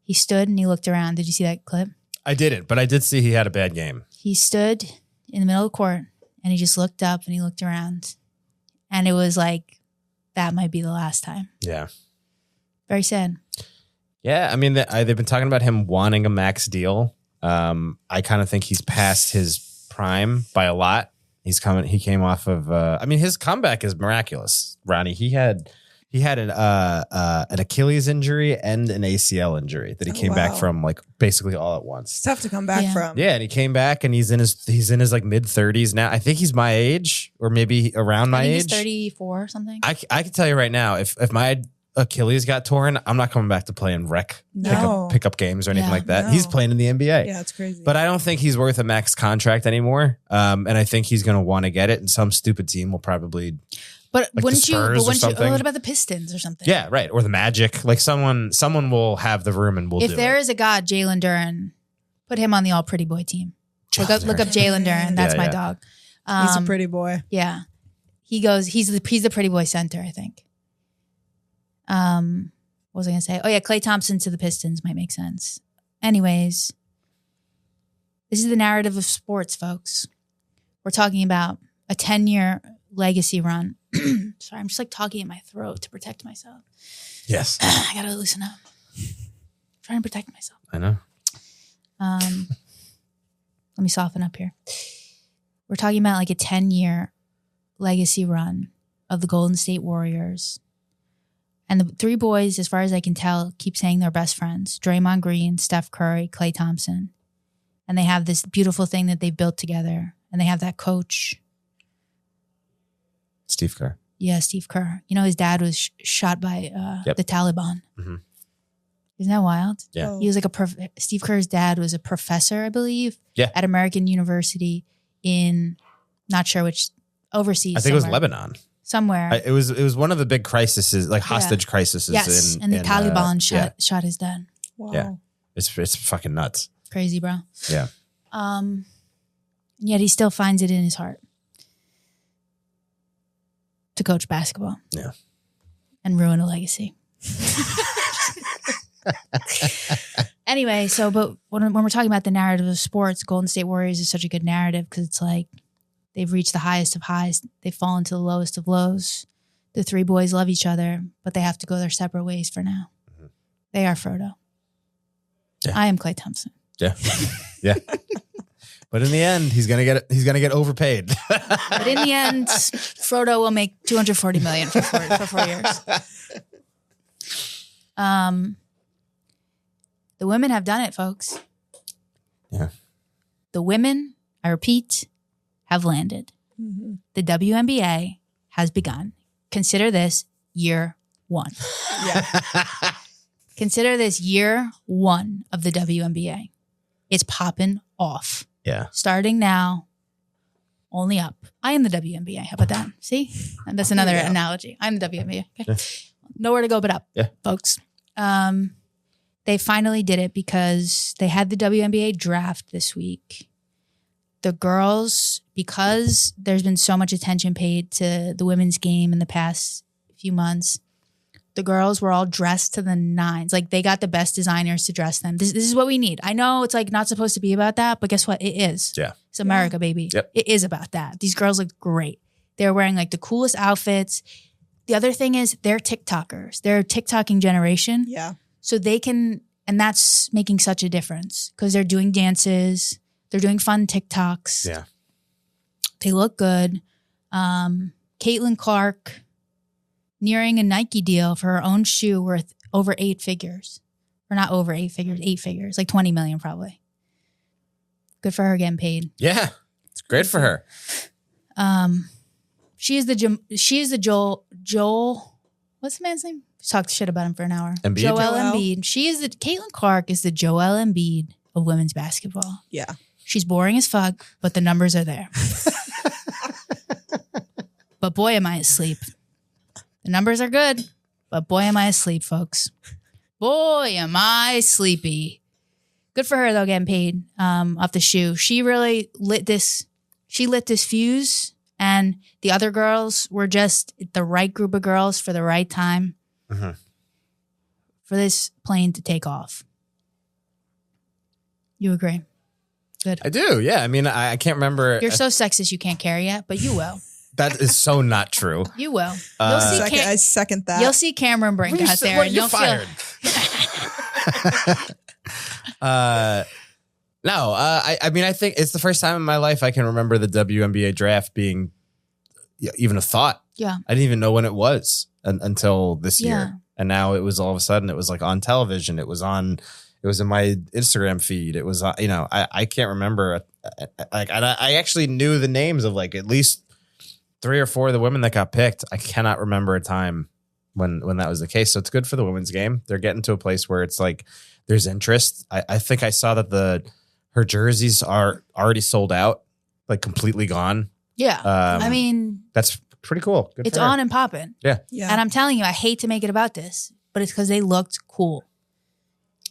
He stood and he looked around. Did you see that clip? I didn't, but I did see he had a bad game. He stood in the middle of the court and he just looked up and he looked around. And it was like, that might be the last time. Yeah. Very sad. Yeah, I mean, they've been talking about him wanting a max deal. I kind of think he's past his prime by a lot. He came off of, his comeback is miraculous, Ronnie. He had an Achilles injury and an ACL injury that he came back from like basically all at once. It's tough to come back from. Yeah, and he came back and he's in his like mid 30s now. I think he's my age or maybe around my age. He's 34 or something. I can tell you right now, if my Achilles got torn, I'm not coming back to play in pickup games or anything like that. No. He's playing in the NBA. Yeah, it's crazy. But I don't think he's worth a max contract anymore. And I think he's going to want to get it, and some stupid team will probably. But like wouldn't you? What about the Pistons or something? Yeah, right. Or the Magic. Like someone will have the room and will do it. If there is a god, Jalen Duren, put him on the all pretty boy team. Look up Jalen Duren. That's my dog. He's a pretty boy. Yeah, he's the pretty boy center, I think. What was I gonna say? Oh yeah, Klay Thompson to the Pistons might make sense. Anyways, this is the narrative of sports, folks. We're talking about a 10-year legacy run. Sorry, I'm just like talking in my throat to protect myself. Yes. I gotta loosen up. I'm trying to protect myself. I know. Let me soften up here. We're talking about like a 10-year legacy run of the Golden State Warriors. And the three boys, as far as I can tell, keep saying they're best friends. Draymond Green, Steph Curry, Klay Thompson. And they have this beautiful thing that they've built together. And they have that coach. Steve Kerr. Yeah, Steve Kerr. You know, his dad was shot by the Taliban. Mm-hmm. Isn't that wild? Yeah. He was like Steve Kerr's dad was a professor, I believe, at American University in, not sure which, overseas. I think it was Lebanon. Somewhere. It was one of the big crises, like hostage crises. Yes, and the Taliban shot his dad. Wow. Yeah, it's fucking nuts. Crazy, bro. Yeah. And yet he still finds it in his heart to coach basketball. Yeah. And ruin a legacy. Anyway, but when we're talking about the narrative of sports, Golden State Warriors is such a good narrative because it's like they've reached the highest of highs. They've fallen to the lowest of lows. The three boys love each other, but they have to go their separate ways for now. Mm-hmm. They are Frodo. Yeah. I am Klay Thompson. Yeah. Yeah. But in the end, he's gonna get overpaid. But in the end, Frodo will make $240 million for 4 years. The women have done it, folks. Yeah. The women, I repeat, have landed. Mm-hmm. The WNBA has begun. Consider this year 1. Yeah. Consider this year 1 of the WNBA. It's popping off. Yeah. Starting now, only up. I am the WNBA. How about that? See? And that's another analogy. I'm the WNBA. Okay. Yeah. Nowhere to go but up, folks. They finally did it because they had the WNBA draft this week. The girls, because there's been so much attention paid to the women's game in the past few months, the girls were all dressed to the nines. Like they got the best designers to dress them. This is what we need. I know it's like not supposed to be about that, but guess what? It is. Yeah. It's America, baby. Yep. It is about that. These girls look great. They're wearing like the coolest outfits. The other thing is they're TikTokers. They're a TikToking generation. Yeah. So they can, and that's making such a difference because they're doing dances. They're doing fun TikToks. Yeah. They look good. Caitlin Clark nearing a Nike deal for her own shoe worth over 8 figures. Or not over 8 figures, 8 figures. Like 20 million probably. Good for her getting paid. Yeah. It's great for her. She is the Joel, what's the man's name? We talked shit about him for an hour. Embiid? Joel Embiid. Caitlin Clark is the Joel Embiid of women's basketball. Yeah. She's boring as fuck, but the numbers are there. But boy, am I asleep. The numbers are good, but boy, am I asleep, folks. Boy, am I sleepy. Good for her, though, getting paid off the shoe. She really lit this fuse, And the other girls were just the right group of girls for the right time for this plane to take off. You agree? Good. I do. Yeah. I mean, I can't remember. You're so sexist you can't carry it, but you will. That is so not true. You will. I second that. You'll see Cameron Brink out there. And you're fired. No, I mean, I think it's the first time in my life I can remember the WNBA draft being even a thought. Yeah. I didn't even know when it was until this year. And now it was all of a sudden, it was like on television. It was in my Instagram feed. It was, I can't remember. I actually knew the names of like at least 3 or 4 of the women that got picked. I cannot remember a time when that was the case. So it's good for the women's game. They're getting to a place where it's like there's interest. I think I saw that her jerseys are already sold out, like completely gone. Yeah. I mean, that's pretty cool. Good it's on and popping. Yeah. And I'm telling you, I hate to make it about this, but it's because they looked cool.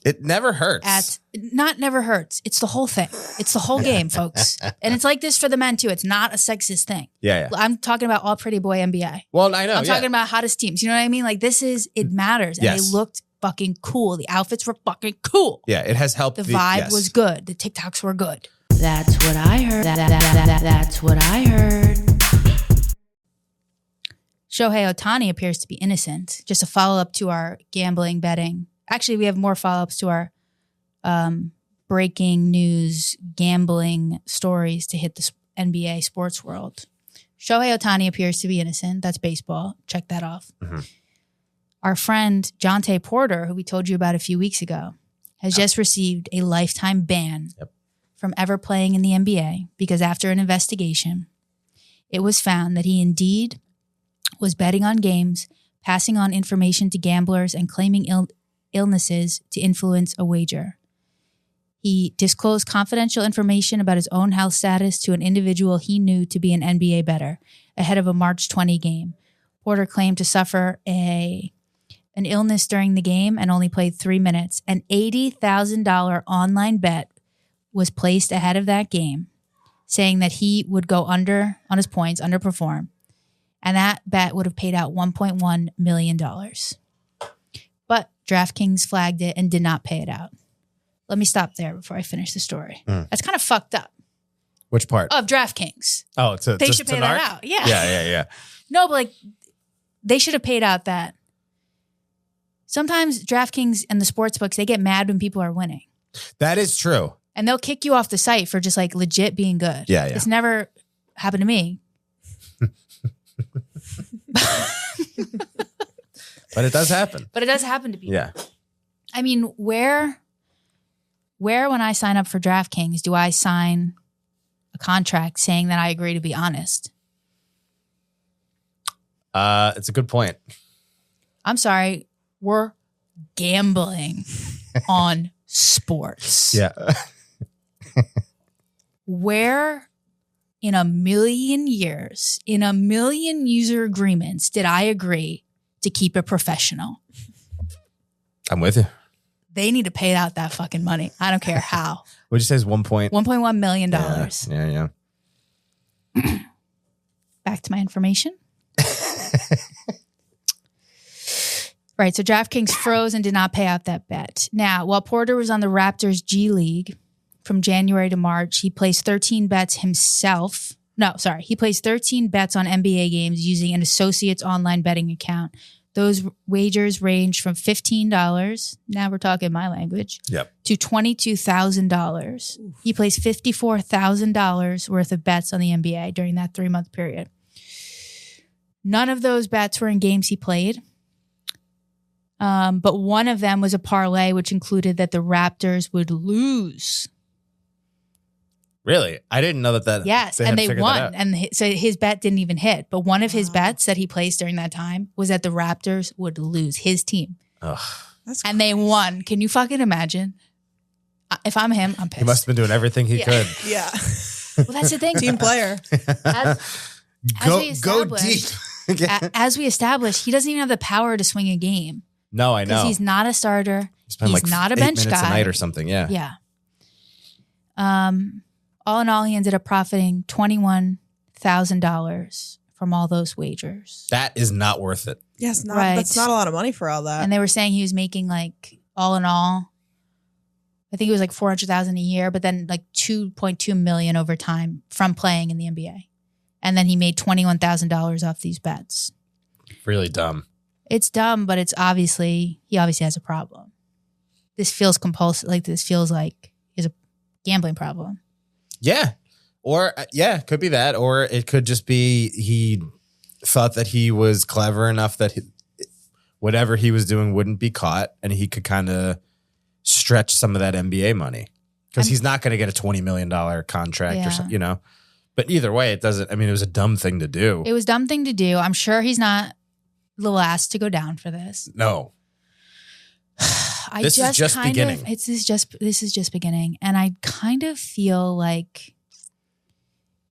It never hurts. Never hurts. It's the whole thing. It's the whole game, folks. And it's like this for the men too. It's not a sexist thing. Yeah. I'm talking about all pretty boy NBA. Well, I know. I'm talking about hottest teams. You know what I mean? Like it matters. And they looked fucking cool. The outfits were fucking cool. Yeah, it has helped. The vibe was good. The TikToks were good. That's what I heard. That's what I heard. Shohei Ohtani appears to be innocent. Just a follow-up to our gambling betting. Actually, we have more follow-ups to our breaking news gambling stories to hit the NBA sports world. Shohei Ohtani appears to be innocent. That's baseball. Check that off. Mm-hmm. Our friend Jonte Porter, who we told you about a few weeks ago, has just received a lifetime ban from ever playing in the NBA because after an investigation, it was found that he indeed was betting on games, passing on information to gamblers, and claiming illnesses to influence a wager. He disclosed confidential information about his own health status to an individual he knew to be an NBA bettor ahead of a March 20 game. Porter claimed to suffer an illness during the game and only played 3 minutes. An $80,000 online bet was placed ahead of that game, saying that he would go under on his points, underperform, and that bet would have paid out $1.1 million. But DraftKings flagged it and did not pay it out. Let me stop there before I finish the story. That's kind of fucked up. Which part? Of DraftKings. Oh, they should pay that out. Yeah. Yeah. No, but like they should have paid out that. Sometimes DraftKings and the sports books, they get mad when people are winning. That is true. And they'll kick you off the site for just like legit being good. Yeah. It's never happened to me. But it does happen. But it does happen to people. Yeah. I mean, where when I sign up for DraftKings, do I sign a contract saying that I agree to be honest? It's a good point. I'm sorry. We're gambling on sports. Yeah. Where in a million years, in a million user agreements, did I agree to keep it professional? I'm with you. They need to pay out that fucking money. I don't care how. What'd you say is $1.1 million. Yeah. Back to my information. Right, so DraftKings froze and did not pay out that bet. Now, while Porter was on the Raptors G League from January to March, he placed 13 bets himself. He placed 13 bets on NBA games using an associate's online betting account. Those wagers ranged from $15, now we're talking my language, to $22,000. He placed $54,000 worth of bets on the NBA during that 3-month period. None of those bets were in games he played. But one of them was a parlay, which included that the Raptors would lose. Really? I didn't know that. Yes, and they won. And so his bet didn't even hit. But one of his bets that he placed during that time was that the Raptors would lose, his team. Ugh. And they won. Can you fucking imagine? If I'm him, I'm pissed. He must have been doing everything he could. Yeah. Well, that's the thing. Team player. Go deep. As we established, he doesn't even have the power to swing a game. No, I know. Because he's not a starter. He's not a bench guy. 8 minutes a night or something, yeah. Yeah. All in all, he ended up profiting $200,000 from all those wagers. That is not worth it. Yes, not Right. that's not a lot of money for all that. And they were saying he was making like all in all, I think it was like $400,000 a year, but then like $2.2 million over time from playing in the NBA. And then he made $21,000 off these bets. Really dumb. It's dumb, but he obviously has a problem. This feels compulsive. Like this feels like he has a gambling problem. Yeah. Or it could be that, or it could just be he thought that he was clever enough that whatever he was doing wouldn't be caught, and he could kind of stretch some of that NBA money because he's not going to get a $20 million contract or something, But either way, it doesn't. I mean, it was a dumb thing to do. It was a dumb thing to do. I'm sure he's not the last to go down for this. No. This is just beginning. This is just beginning, and I kind of feel like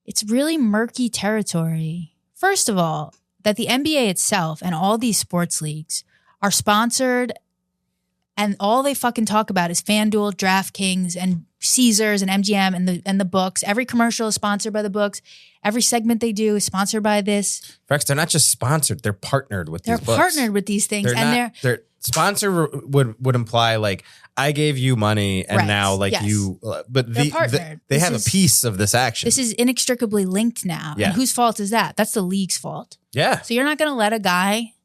it's really murky territory. First of all, that the NBA itself and all these sports leagues are sponsored, and all they fucking talk about is FanDuel, DraftKings, and Caesars and MGM and the books. Every commercial is sponsored by the books. Every segment they do is sponsored by this. Frex, they're not just sponsored; they're partnered with these books. They're partnered with these things, Their sponsor would imply like I gave you money and now like you. But they have a piece of this action. This is inextricably linked now. Yeah. And whose fault is that? That's the league's fault. Yeah. So you're not going to let a guy.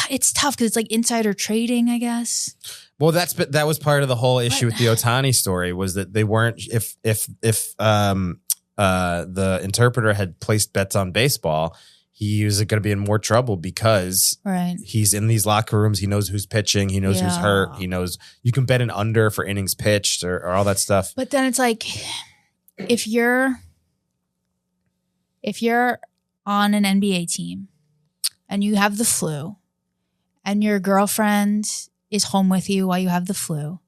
It's tough because it's like insider trading, I guess. Well, that was part of the whole issue with the Ohtani story was that they weren't if the interpreter had placed bets on baseball, he was going to be in more trouble because he's in these locker rooms. He knows who's pitching. He knows who's hurt. He knows you can bet an under for innings pitched or all that stuff. But then it's like if you're on an NBA team and you have the flu and your girlfriend is home with you while you have the flu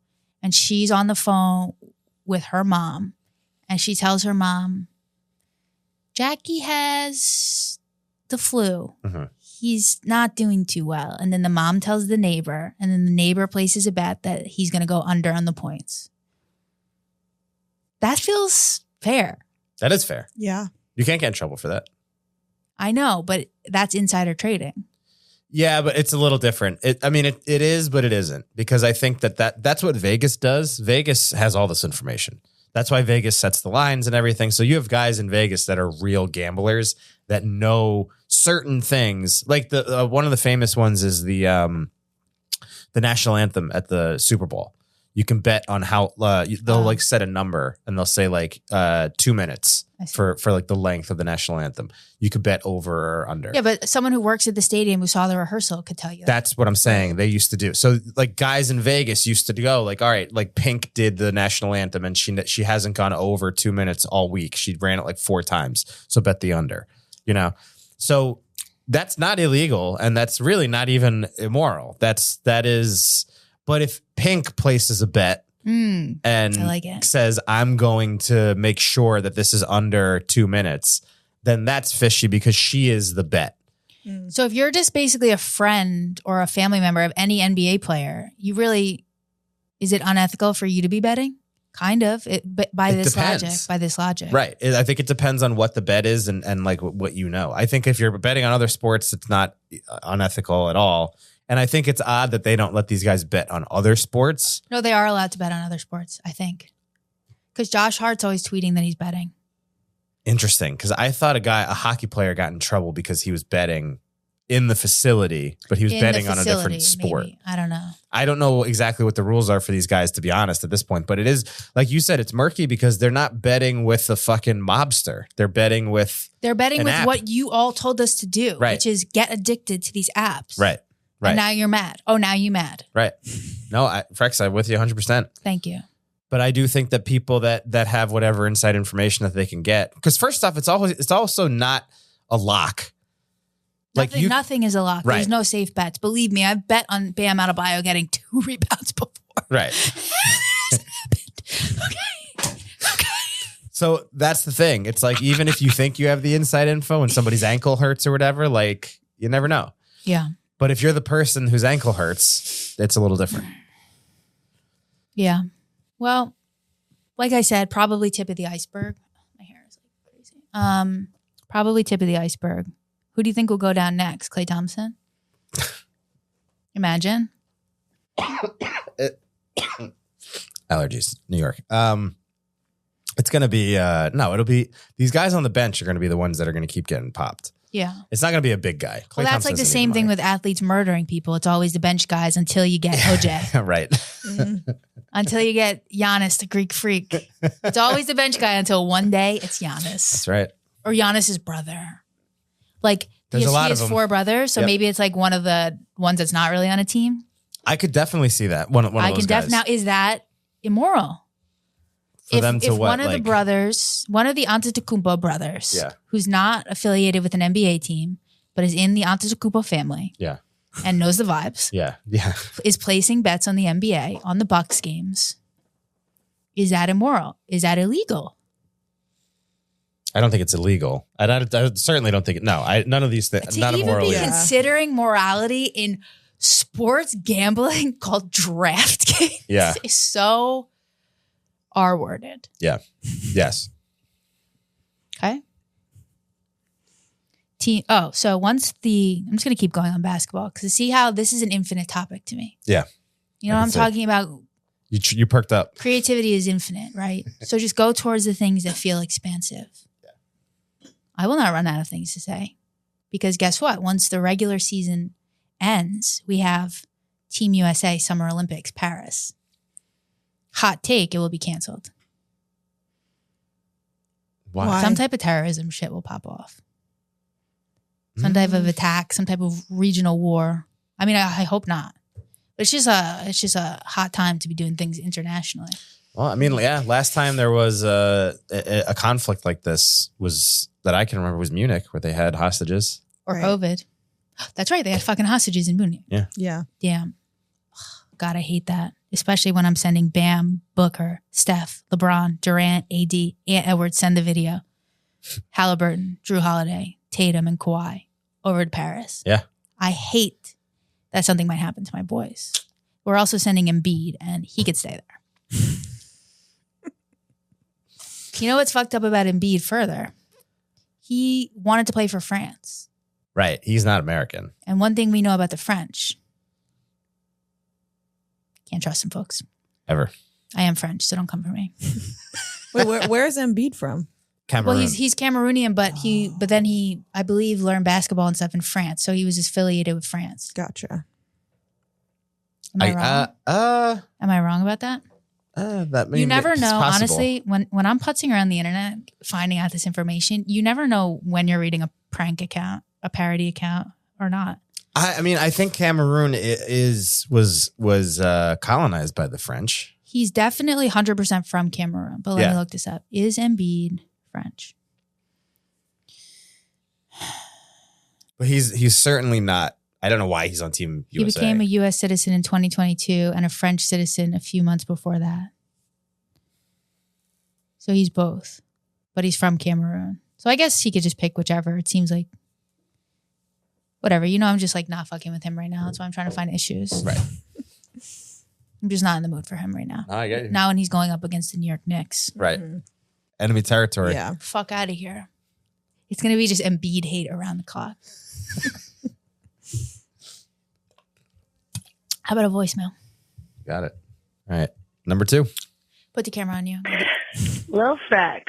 and she's on the phone with her mom and she tells her mom, Jackie has the flu. Mm-hmm. He's not doing too well. And then the mom tells the neighbor and then the neighbor places a bet that he's going to go under on the points. That feels fair. That is fair. Yeah. You can't get in trouble for that. I know, but that's insider trading. Yeah, but it's a little different. It is, but it isn't. Because I think that's what Vegas does. Vegas has all this information. That's why Vegas sets the lines and everything. So you have guys in Vegas that are real gamblers that know certain things. Like the one of the famous ones is the national anthem at the Super Bowl. You can bet on how they'll like set a number and they'll say like 2 minutes for like the length of the national anthem. You could bet over or under. Yeah, but someone who works at the stadium who saw the rehearsal could tell you that. That's what I'm saying. They used to do. So like guys in Vegas used to go like, all right, like Pink did the national anthem and she hasn't gone over 2 minutes all week. She ran it like 4 times. So bet the under, So that's not illegal and that's really not even immoral. That is. But if Pink places a bet and says, I'm going to make sure that this is under 2 minutes, then that's fishy because she is the bet. So if you're just basically a friend or a family member of any NBA player, is it unethical for you to be betting? Kind of, by this logic. Right. I think it depends on what the bet is and like what you know. I think if you're betting on other sports, it's not unethical at all. And I think it's odd that they don't let these guys bet on other sports. No, they are allowed to bet on other sports, I think. Because Josh Hart's always tweeting that he's betting. Interesting. Because I thought a hockey player got in trouble because he was betting in the facility, but he was betting on a different sport. Maybe. I don't know. I don't know exactly what the rules are for these guys, to be honest, at this point. But it is, like you said, it's murky because they're not betting with a fucking mobster. They're betting with app. What you all told us to do, which is get addicted to these apps. Right. Right. And now you're mad. Oh, now you mad. Right. No, Frex, I'm with you 100%. Thank you. But I do think that people that have whatever inside information that they can get, because first off, it's also not a lock. Nothing is a lock. Right. There's no safe bets. Believe me, I've bet on Bam Adebayo getting 2 rebounds before. Right. Hasn't happened. Okay. So that's the thing. It's like, even if you think you have the inside info and somebody's ankle hurts or whatever, like you never know. Yeah. But if you're the person whose ankle hurts, it's a little different. Yeah. Well, like I said, probably tip of the iceberg. My hair is like crazy. Probably tip of the iceberg. Who do you think will go down next? Klay Thompson? Imagine. Allergies, New York. It's going to be, it'll be, these guys on the bench are going to be the ones that are going to keep getting popped. Yeah. It's not going to be a big guy. Well, that's like the same thing with athletes murdering people. It's always the bench guys until you get OJ. Right. Mm-hmm. Until you get Giannis, the Greek freak. It's always the bench guy until one day it's Giannis. That's right. Or Giannis's brother. Like, There's he a lot has of them. 4 brothers, so maybe it's like one of the ones that's not really on a team. I could definitely see that. One of those guys. Now, is that immoral? For them to if one of the brothers, one of the Antetokounmpo brothers, who's not affiliated with an NBA team, but is in the Antetokounmpo family, and knows the vibes, is placing bets on the NBA, on the Bucks games, is that immoral? Is that illegal? I don't think it's illegal. I certainly don't think it. No, none of these things. Not even morally. be considering morality in sports gambling called draft games is so R-worded. Yeah. Yes. Okay. So I'm just going to keep going on basketball because see how this is an infinite topic to me. Yeah. You know what I'm talking about? You perked up. Creativity is infinite, right? So just go towards the things that feel expansive. Yeah. I will not run out of things to say because guess what? Once the regular season ends, we have Team USA Summer Olympics, Paris. Hot take, it will be canceled. Why? Some type of terrorism shit will pop off. Some type of attack, some type of regional war. I mean, I hope not. But it's just a hot time to be doing things internationally. Well, I mean, yeah. Last time there was a conflict like this that I can remember was Munich, where they had hostages or COVID. That's right. They had fucking hostages in Munich. Yeah. Yeah. Damn. God, I hate that. Especially when I'm sending Bam, Booker, Steph, LeBron, Durant, AD, Ant Edwards, send the video. Halliburton, Drew Holiday, Tatum, and Kawhi over to Paris. Yeah. I hate that something might happen to my boys. We're also sending Embiid, and he could stay there. You know what's fucked up about Embiid further? He wanted to play for France. Right. He's not American. And one thing we know about the French, can't trust them, folks. Ever. I am French, so don't come for me. Wait, where's Embiid from? Cameroon. Well, he's Cameroonian, but then he, I believe, learned basketball and stuff in France. So he was affiliated with France. Gotcha. Am I wrong? Am I wrong about that? You never know. Honestly, when I'm putzing around the internet, finding out this information, you never know when you're reading a prank account, a parody account, or not. I mean, I think Cameroon was colonized by the French. He's definitely 100% from Cameroon, but let me look this up. Is Embiid French? But he's certainly not. I don't know why he's on Team USA. He became a U.S. citizen in 2022 and a French citizen a few months before that. So he's both, but he's from Cameroon. So I guess he could just pick whichever. It seems like whatever. You know, I'm just like not fucking with him right now. That's why I'm trying to find issues. Right. I'm just not in the mood for him right now. I get you. Now when he's going up against the New York Knicks. Right. Mm-hmm. Enemy territory. Yeah. Fuck out of here. It's going to be just Embiid hate around the clock. How about a voicemail? Got it. All right. Number 2. Put the camera on you. Lil Frex,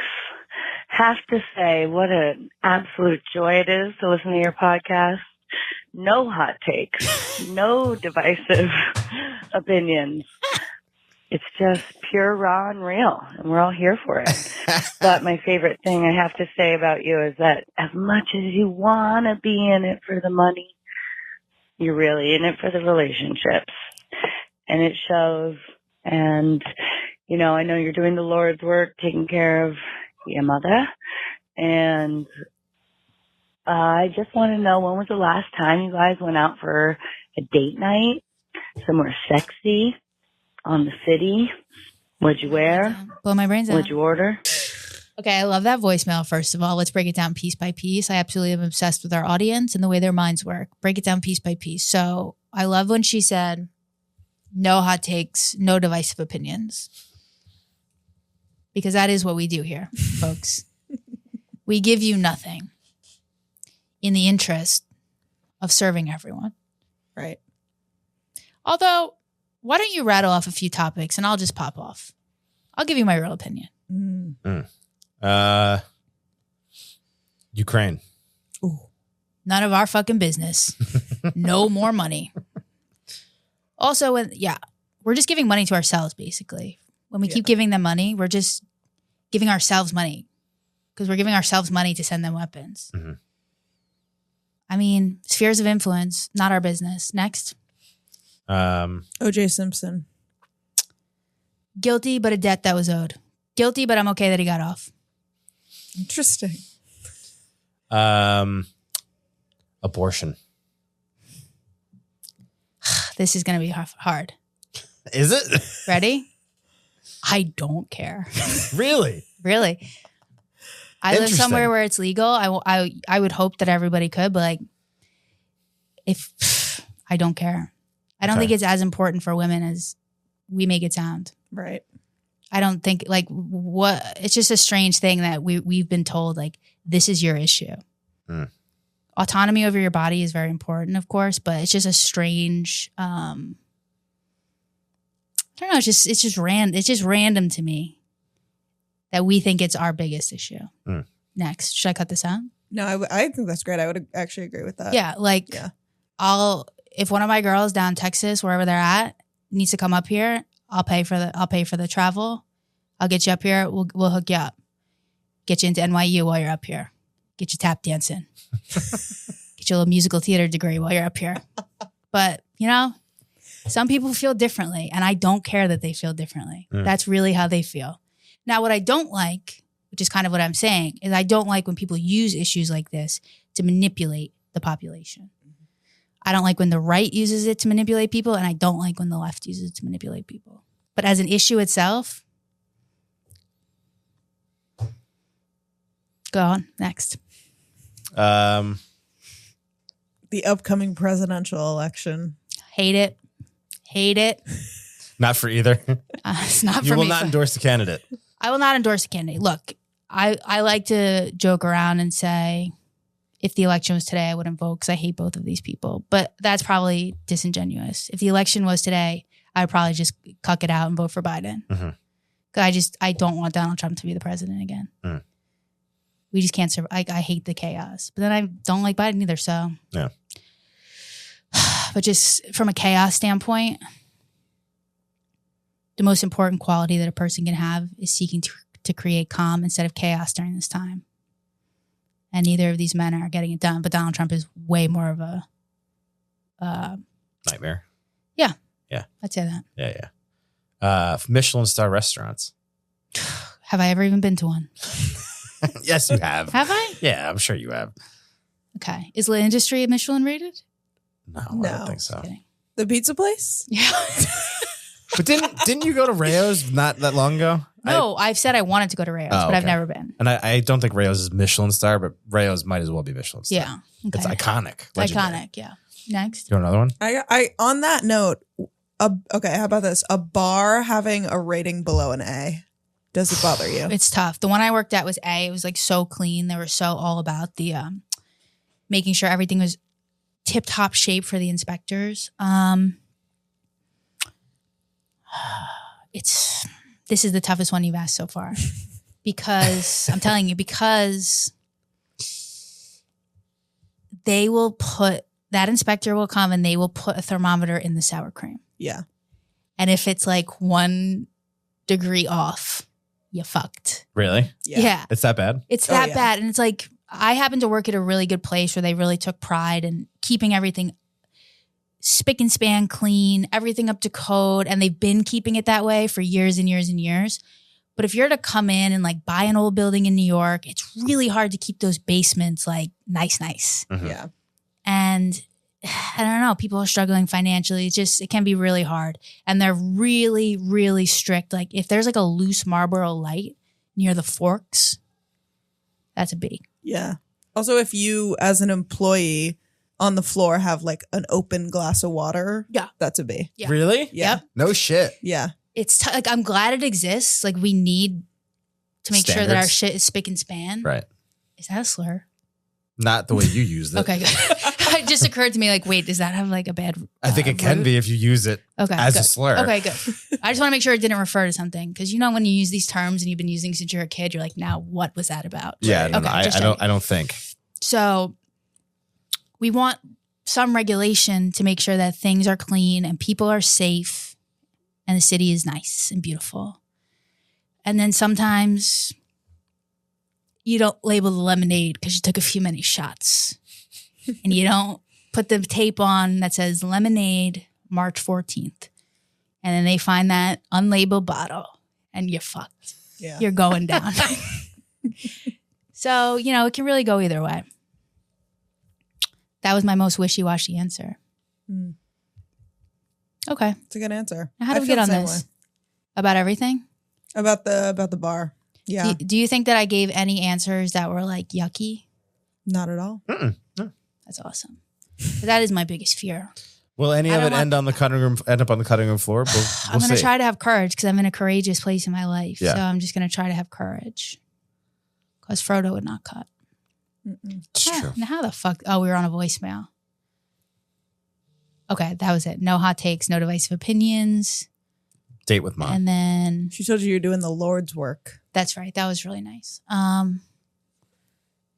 have to say what an absolute joy it is to listen to your podcast. No hot takes, no divisive opinions. It's just pure, raw, and real, and we're all here for it. But my favorite thing I have to say about you is that as much as you want to be in it for the money, you're really in it for the relationships. And it shows. And, you know, I know you're doing the Lord's work, taking care of your mother. And I just want to know, when was the last time you guys went out for a date night? Somewhere sexy? On the city? What'd you wear? Blow my brains out. What'd you order? Okay, I love that voicemail, first of all. Let's break it down piece by piece. I absolutely am obsessed with our audience and the way their minds work. Break it down piece by piece. So I love when she said, no hot takes, no divisive opinions. Because that is what we do here, folks. We give you nothing. in the interest of serving everyone. Right. Although, why don't you rattle off a few topics and I'll just pop off. I'll give you my real opinion. Ukraine. Ooh. None of our fucking business. No more money. Also, we're just giving money to ourselves, basically. When we keep giving them money, we're just giving ourselves money because we're giving ourselves money to send them weapons. Mm-hmm. I mean, spheres of influence, not our business. Next. O.J. Simpson. Guilty, but a debt that was owed. Guilty, but I'm okay that he got off. Interesting. Abortion. This is going to be hard. Is it? Ready? I don't care. Really? Really. I live somewhere where it's legal. I would hope that everybody could, but like, if I don't care. I don't think it's as important for women as we make it sound. Right. I don't think it's just a strange thing that we've been told, like, this is your issue. Autonomy over your body is very important, of course, but it's just a strange, I don't know. It's just random to me that we think it's our biggest issue. Next. Should I cut this out? No, I think that's great. I would actually agree with that. Yeah. If one of my girls down in Texas, wherever they're at, needs to come up here, I'll pay for the travel. I'll get you up here. We'll hook you up. Get you into NYU while you're up here. Get you tap dancing. Get you a little musical theater degree while you're up here. But, some people feel differently, and I don't care that they feel differently. That's really how they feel. Now, what I don't like, which is kind of what I'm saying, is I don't like when people use issues like this to manipulate the population. I don't like when the right uses it to manipulate people, and I don't like when the left uses it to manipulate people. But as an issue itself, go on. Next. The upcoming presidential election. Hate it. Not for either. It's not for me. You will not endorse the candidate. I will not endorse a candidate. Look, I like to joke around and say, if the election was today, I wouldn't vote because I hate both of these people. But that's probably disingenuous. If the election was today, I would probably just cuck it out and vote for Biden. Because I don't want Donald Trump to be the president again. We just can't survive. I hate the chaos. But then I don't like Biden either, so. Yeah. But just from a chaos standpoint, the most important quality that a person can have is seeking to create calm instead of chaos during this time. And neither of these men are getting it done. But Donald Trump is way more of a nightmare. Yeah. Yeah. I'd say that. Yeah. Michelin star restaurants. Have I ever even been to one? Yes, you have. Have I? Yeah, I'm sure you have. Okay. Is the industry Michelin rated? No, I don't think so. The pizza place? Yeah. But didn't you go to Rayo's not that long ago? No, I've said I wanted to go to Rayo's, but I've never been. And I don't think Rayo's is Michelin star, but Rayo's might as well be Michelin star. Yeah. Okay. It's iconic. Legendary. Iconic, yeah. Next. You want another one? I on that note, okay, how about this? A bar having a rating below an A. Does it bother you? It's tough. The one I worked at was A. It was like so clean. They were so all about the making sure everything was tip-top shape for the inspectors. This is the toughest one you've asked so far. Because I'm telling you, because that inspector will come and they will put a thermometer in the sour cream. Yeah. And if it's like 1 degree off, you fucked. Really? Yeah. It's that bad? It's that bad. And it's like, I happen to work at a really good place where they really took pride in keeping everything spick and span clean, everything up to code. And they've been keeping it that way for years and years and years. But if you're to come in and like buy an old building in New York, it's really hard to keep those basements like nice. Mm-hmm. Yeah. And I don't know, people are struggling financially. It can be really hard. And they're really, really strict. Like if there's like a loose Marlboro Light near the forks, that's a B. Yeah. Also, if you as an employee on the floor have like an open glass of water, that's a B. Yeah. Really? Yeah. Yep. No shit. Yeah. It's like, I'm glad it exists. Like we need to make sure that our shit is spick and span. Right. Is that a slur? Not the way you used it. Okay, good. It just occurred to me, like, wait, does that have like a bad? I think it can be if you use it as a slur. Okay, good. I just want to make sure it didn't refer to something because you know when you use these terms and you've been using since you're a kid, you're like, now what was that about? Yeah, no, I don't think. So we want some regulation to make sure that things are clean and people are safe and the city is nice and beautiful. And then sometimes you don't label the lemonade because you took a few many shots. And you don't put the tape on that says lemonade March 14th. And then they find that unlabeled bottle and you're fucked. Yeah. You're going down. So, you know, it can really go either way. That was my most wishy-washy answer. Okay. It's a good answer. Now, how do we get on this? Way. About everything? About the bar. Yeah. Do you think that I gave any answers that were like yucky? Not at all. No. That's awesome. But that is my biggest fear. Will any of it end up on the cutting room floor? I'm going to try to have courage because I'm in a courageous place in my life. Yeah. So I'm just going to try to have courage. Because Frodo would not cut. It's true. Now how the fuck? Oh, we were on a voicemail. Okay, that was it. No hot takes, no divisive opinions. Date with mom. And then she told you you're doing the Lord's work. That's right. That was really nice.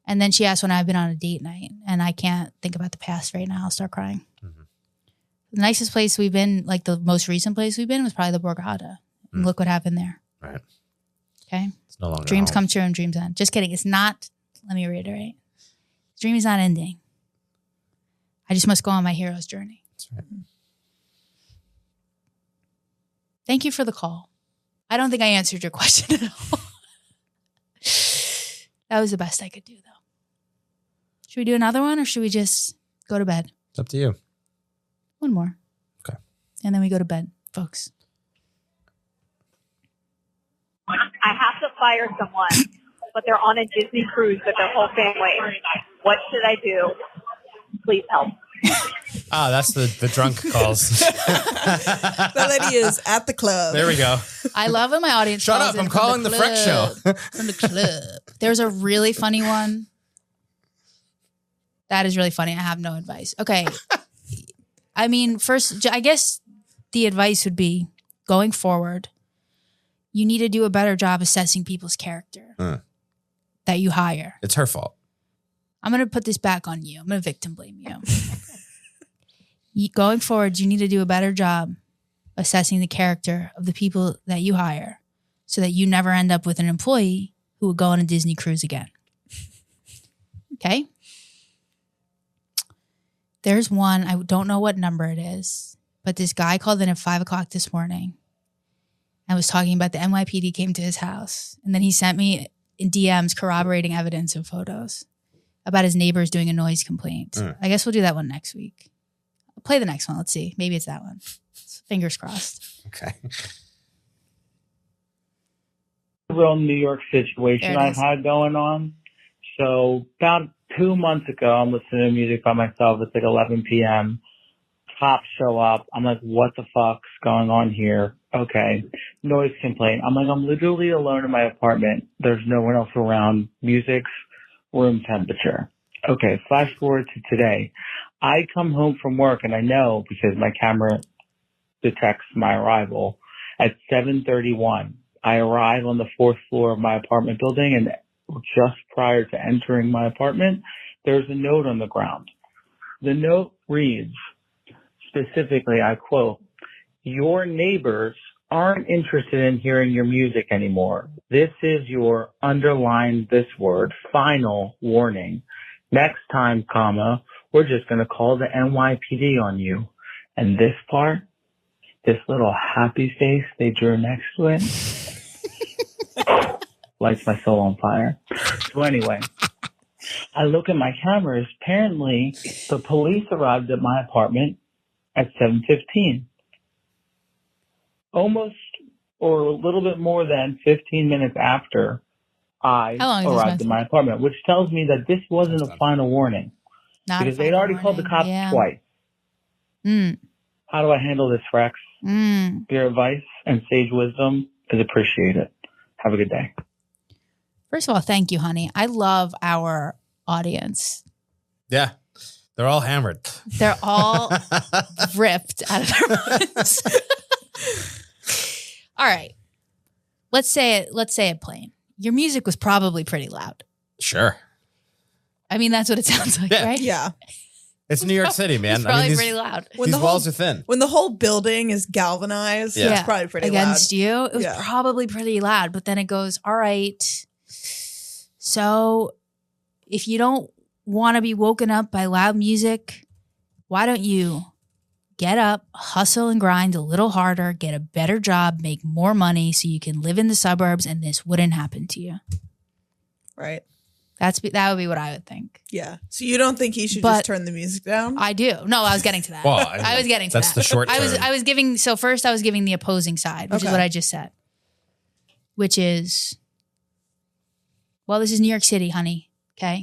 And then she asked when I've been on a date night, and I can't think about the past right now. I'll start crying. Mm-hmm. The nicest place we've been, like the most recent place we've been, was probably the Borgata. And look what happened there. Right. Okay. It's no longer dreams come true and dreams end. Just kidding. It's not. Let me reiterate. The dream is not ending. I just must go on my hero's journey. That's right. Thank you for the call. I don't think I answered your question at all. That was the best I could do, though. Should we do another one or should we just go to bed? It's up to you. One more. Okay. And then we go to bed, folks. I have to fire someone, but they're on a Disney cruise with their whole family. What should I do? Please help. Ah, that's the drunk calls. That lady is at the club. There we go. I love when my audience Shut up, I'm calling the Frex show. From the club. There's a really funny one. That is really funny. I have no advice. Okay. I mean, first, I guess the advice would be going forward, you need to do a better job assessing people's character that you hire. It's her fault. I'm going to put this back on you. I'm going to victim blame you. Going forward, you need to do a better job assessing the character of the people that you hire so that you never end up with an employee who would go on a Disney cruise again. Okay? There's one, I don't know what number it is, but this guy called in at 5 o'clock this morning and was talking about the NYPD came to his house. And then he sent me in DMs corroborating evidence and photos about his neighbors doing a noise complaint. I guess we'll do that one next week. I'll play the next one. Let's see. Maybe it's that one. Fingers crossed. Okay. Real New York situation I've had going on. So about 2 months ago, I'm listening to music by myself. It's like 11 p.m. Cops show up. I'm like, what the fuck's going on here? Okay. Noise complaint. I'm like, I'm literally alone in my apartment. There's no one else around. Music's room temperature. Okay. Flash forward to today. I come home from work and I know because my camera detects my arrival at 7:31. I arrive on the 4th floor of my apartment building, and just prior to entering my apartment, there's a note on the ground. The note reads, specifically, I quote, "Your neighbors aren't interested in hearing your music anymore. This is your, underline this word, final warning. Next time, comma, we're just going to call the NYPD on you." And this part, this little happy face they drew next to it, lights my soul on fire. So anyway, I look at my cameras. Apparently, the police arrived at my apartment at 7:15. Almost, or a little bit more than 15 minutes after I arrived in my apartment, which tells me that this wasn't a final warning. Because they'd already called the cops twice. How do I handle this, Frex? Your advice and sage wisdom is appreciated. Have a good day. First of all, thank you, honey. I love our audience. Yeah. They're all hammered. They're all ripped out of their minds. All right. Let's say it plain. Your music was probably pretty loud. Sure. I mean, that's what it sounds like, right? Yeah. It's New York City, man. It's probably pretty loud. These walls are thin. When the whole building is galvanized, it's probably pretty against loud. you, it was probably pretty loud. But then it goes, all right. So if you don't want to be woken up by loud music, why don't you get up, hustle and grind a little harder, get a better job, make more money so you can live in the suburbs and this wouldn't happen to you. Right. That would be what I would think. Yeah. So you don't think he should just turn the music down? I do. No, I was getting to that. Well, I was getting to that. That's the short term. I was giving the opposing side, which is what I just said. Which is, well, this is New York City, honey. Okay.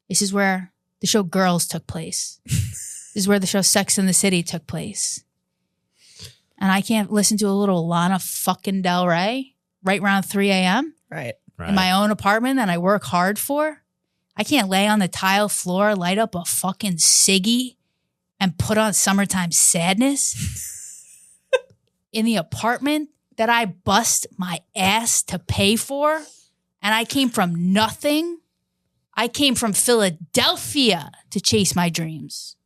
This is where the show Girls took place. This is where the show Sex and the City took place. And I can't listen to a little Lana fucking Del Rey right around 3 a.m. Right. In my own apartment that I work hard for. I can't lay on the tile floor, light up a fucking ciggy, and put on Summertime Sadness in the apartment that I bust my ass to pay for. And I came from nothing. I came from Philadelphia to chase my dreams.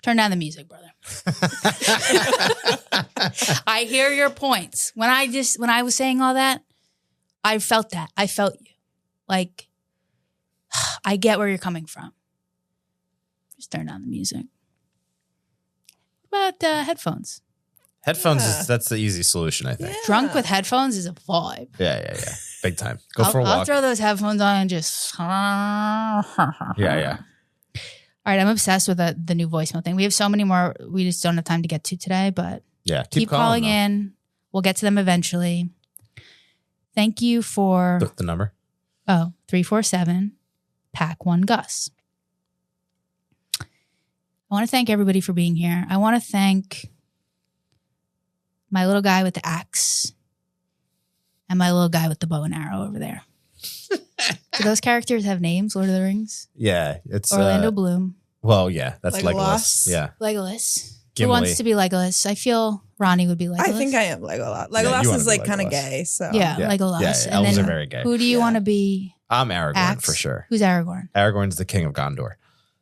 Turn down the music, brother. I hear your points. When I was saying all that, I felt that. I felt you. Like, I get where you're coming from. Just turn down the music. What about headphones? Headphones, that's the easy solution, I think. Yeah. Drunk with headphones is a vibe. Yeah. Big time. Go for a walk. I'll throw those headphones on and just... Yeah. All right, I'm obsessed with the new voicemail thing. We have so many more we just don't have time to get to today, but keep calling in. We'll get to them eventually. Thank you for... The number? 347-PAC1-GUS. I want to thank everybody for being here. I want to thank my little guy with the axe and my little guy with the bow and arrow over there. Do those characters have names, Lord of the Rings? Yeah, it's Orlando Bloom. Well, yeah, that's Legolas. Yeah. Legolas. Gimli. Who wants to be Legolas? I feel Ronnie would be Legolas. I think I am Legolas. Legolas is like kind of gay. So Legolas. Yeah, elves are very gay. Who do you want to be? I'm Aragorn for sure. Who's Aragorn? Aragorn's the king of Gondor.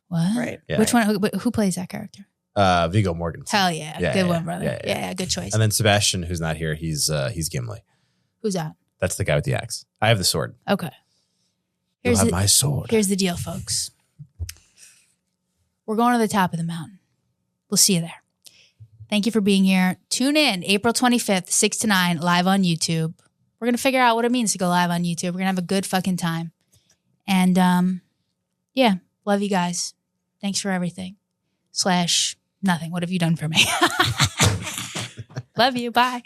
What? Right. Yeah. Which one? Who plays that character? Viggo Mortensen. Hell yeah. Good one, brother. Yeah, good choice. And then Sebastian, who's not here, he's Gimli. Who's that? That's the guy with the axe. I have the sword. Okay. You have my sword. Here's the deal, folks. We're going to the top of the mountain. We'll see you there. Thank you for being here. Tune in April 25th, 6 to 9, live on YouTube. We're going to figure out what it means to go live on YouTube. We're going to have a good fucking time. And love you guys. Thanks for everything. / nothing. What have you done for me? Love you. Bye.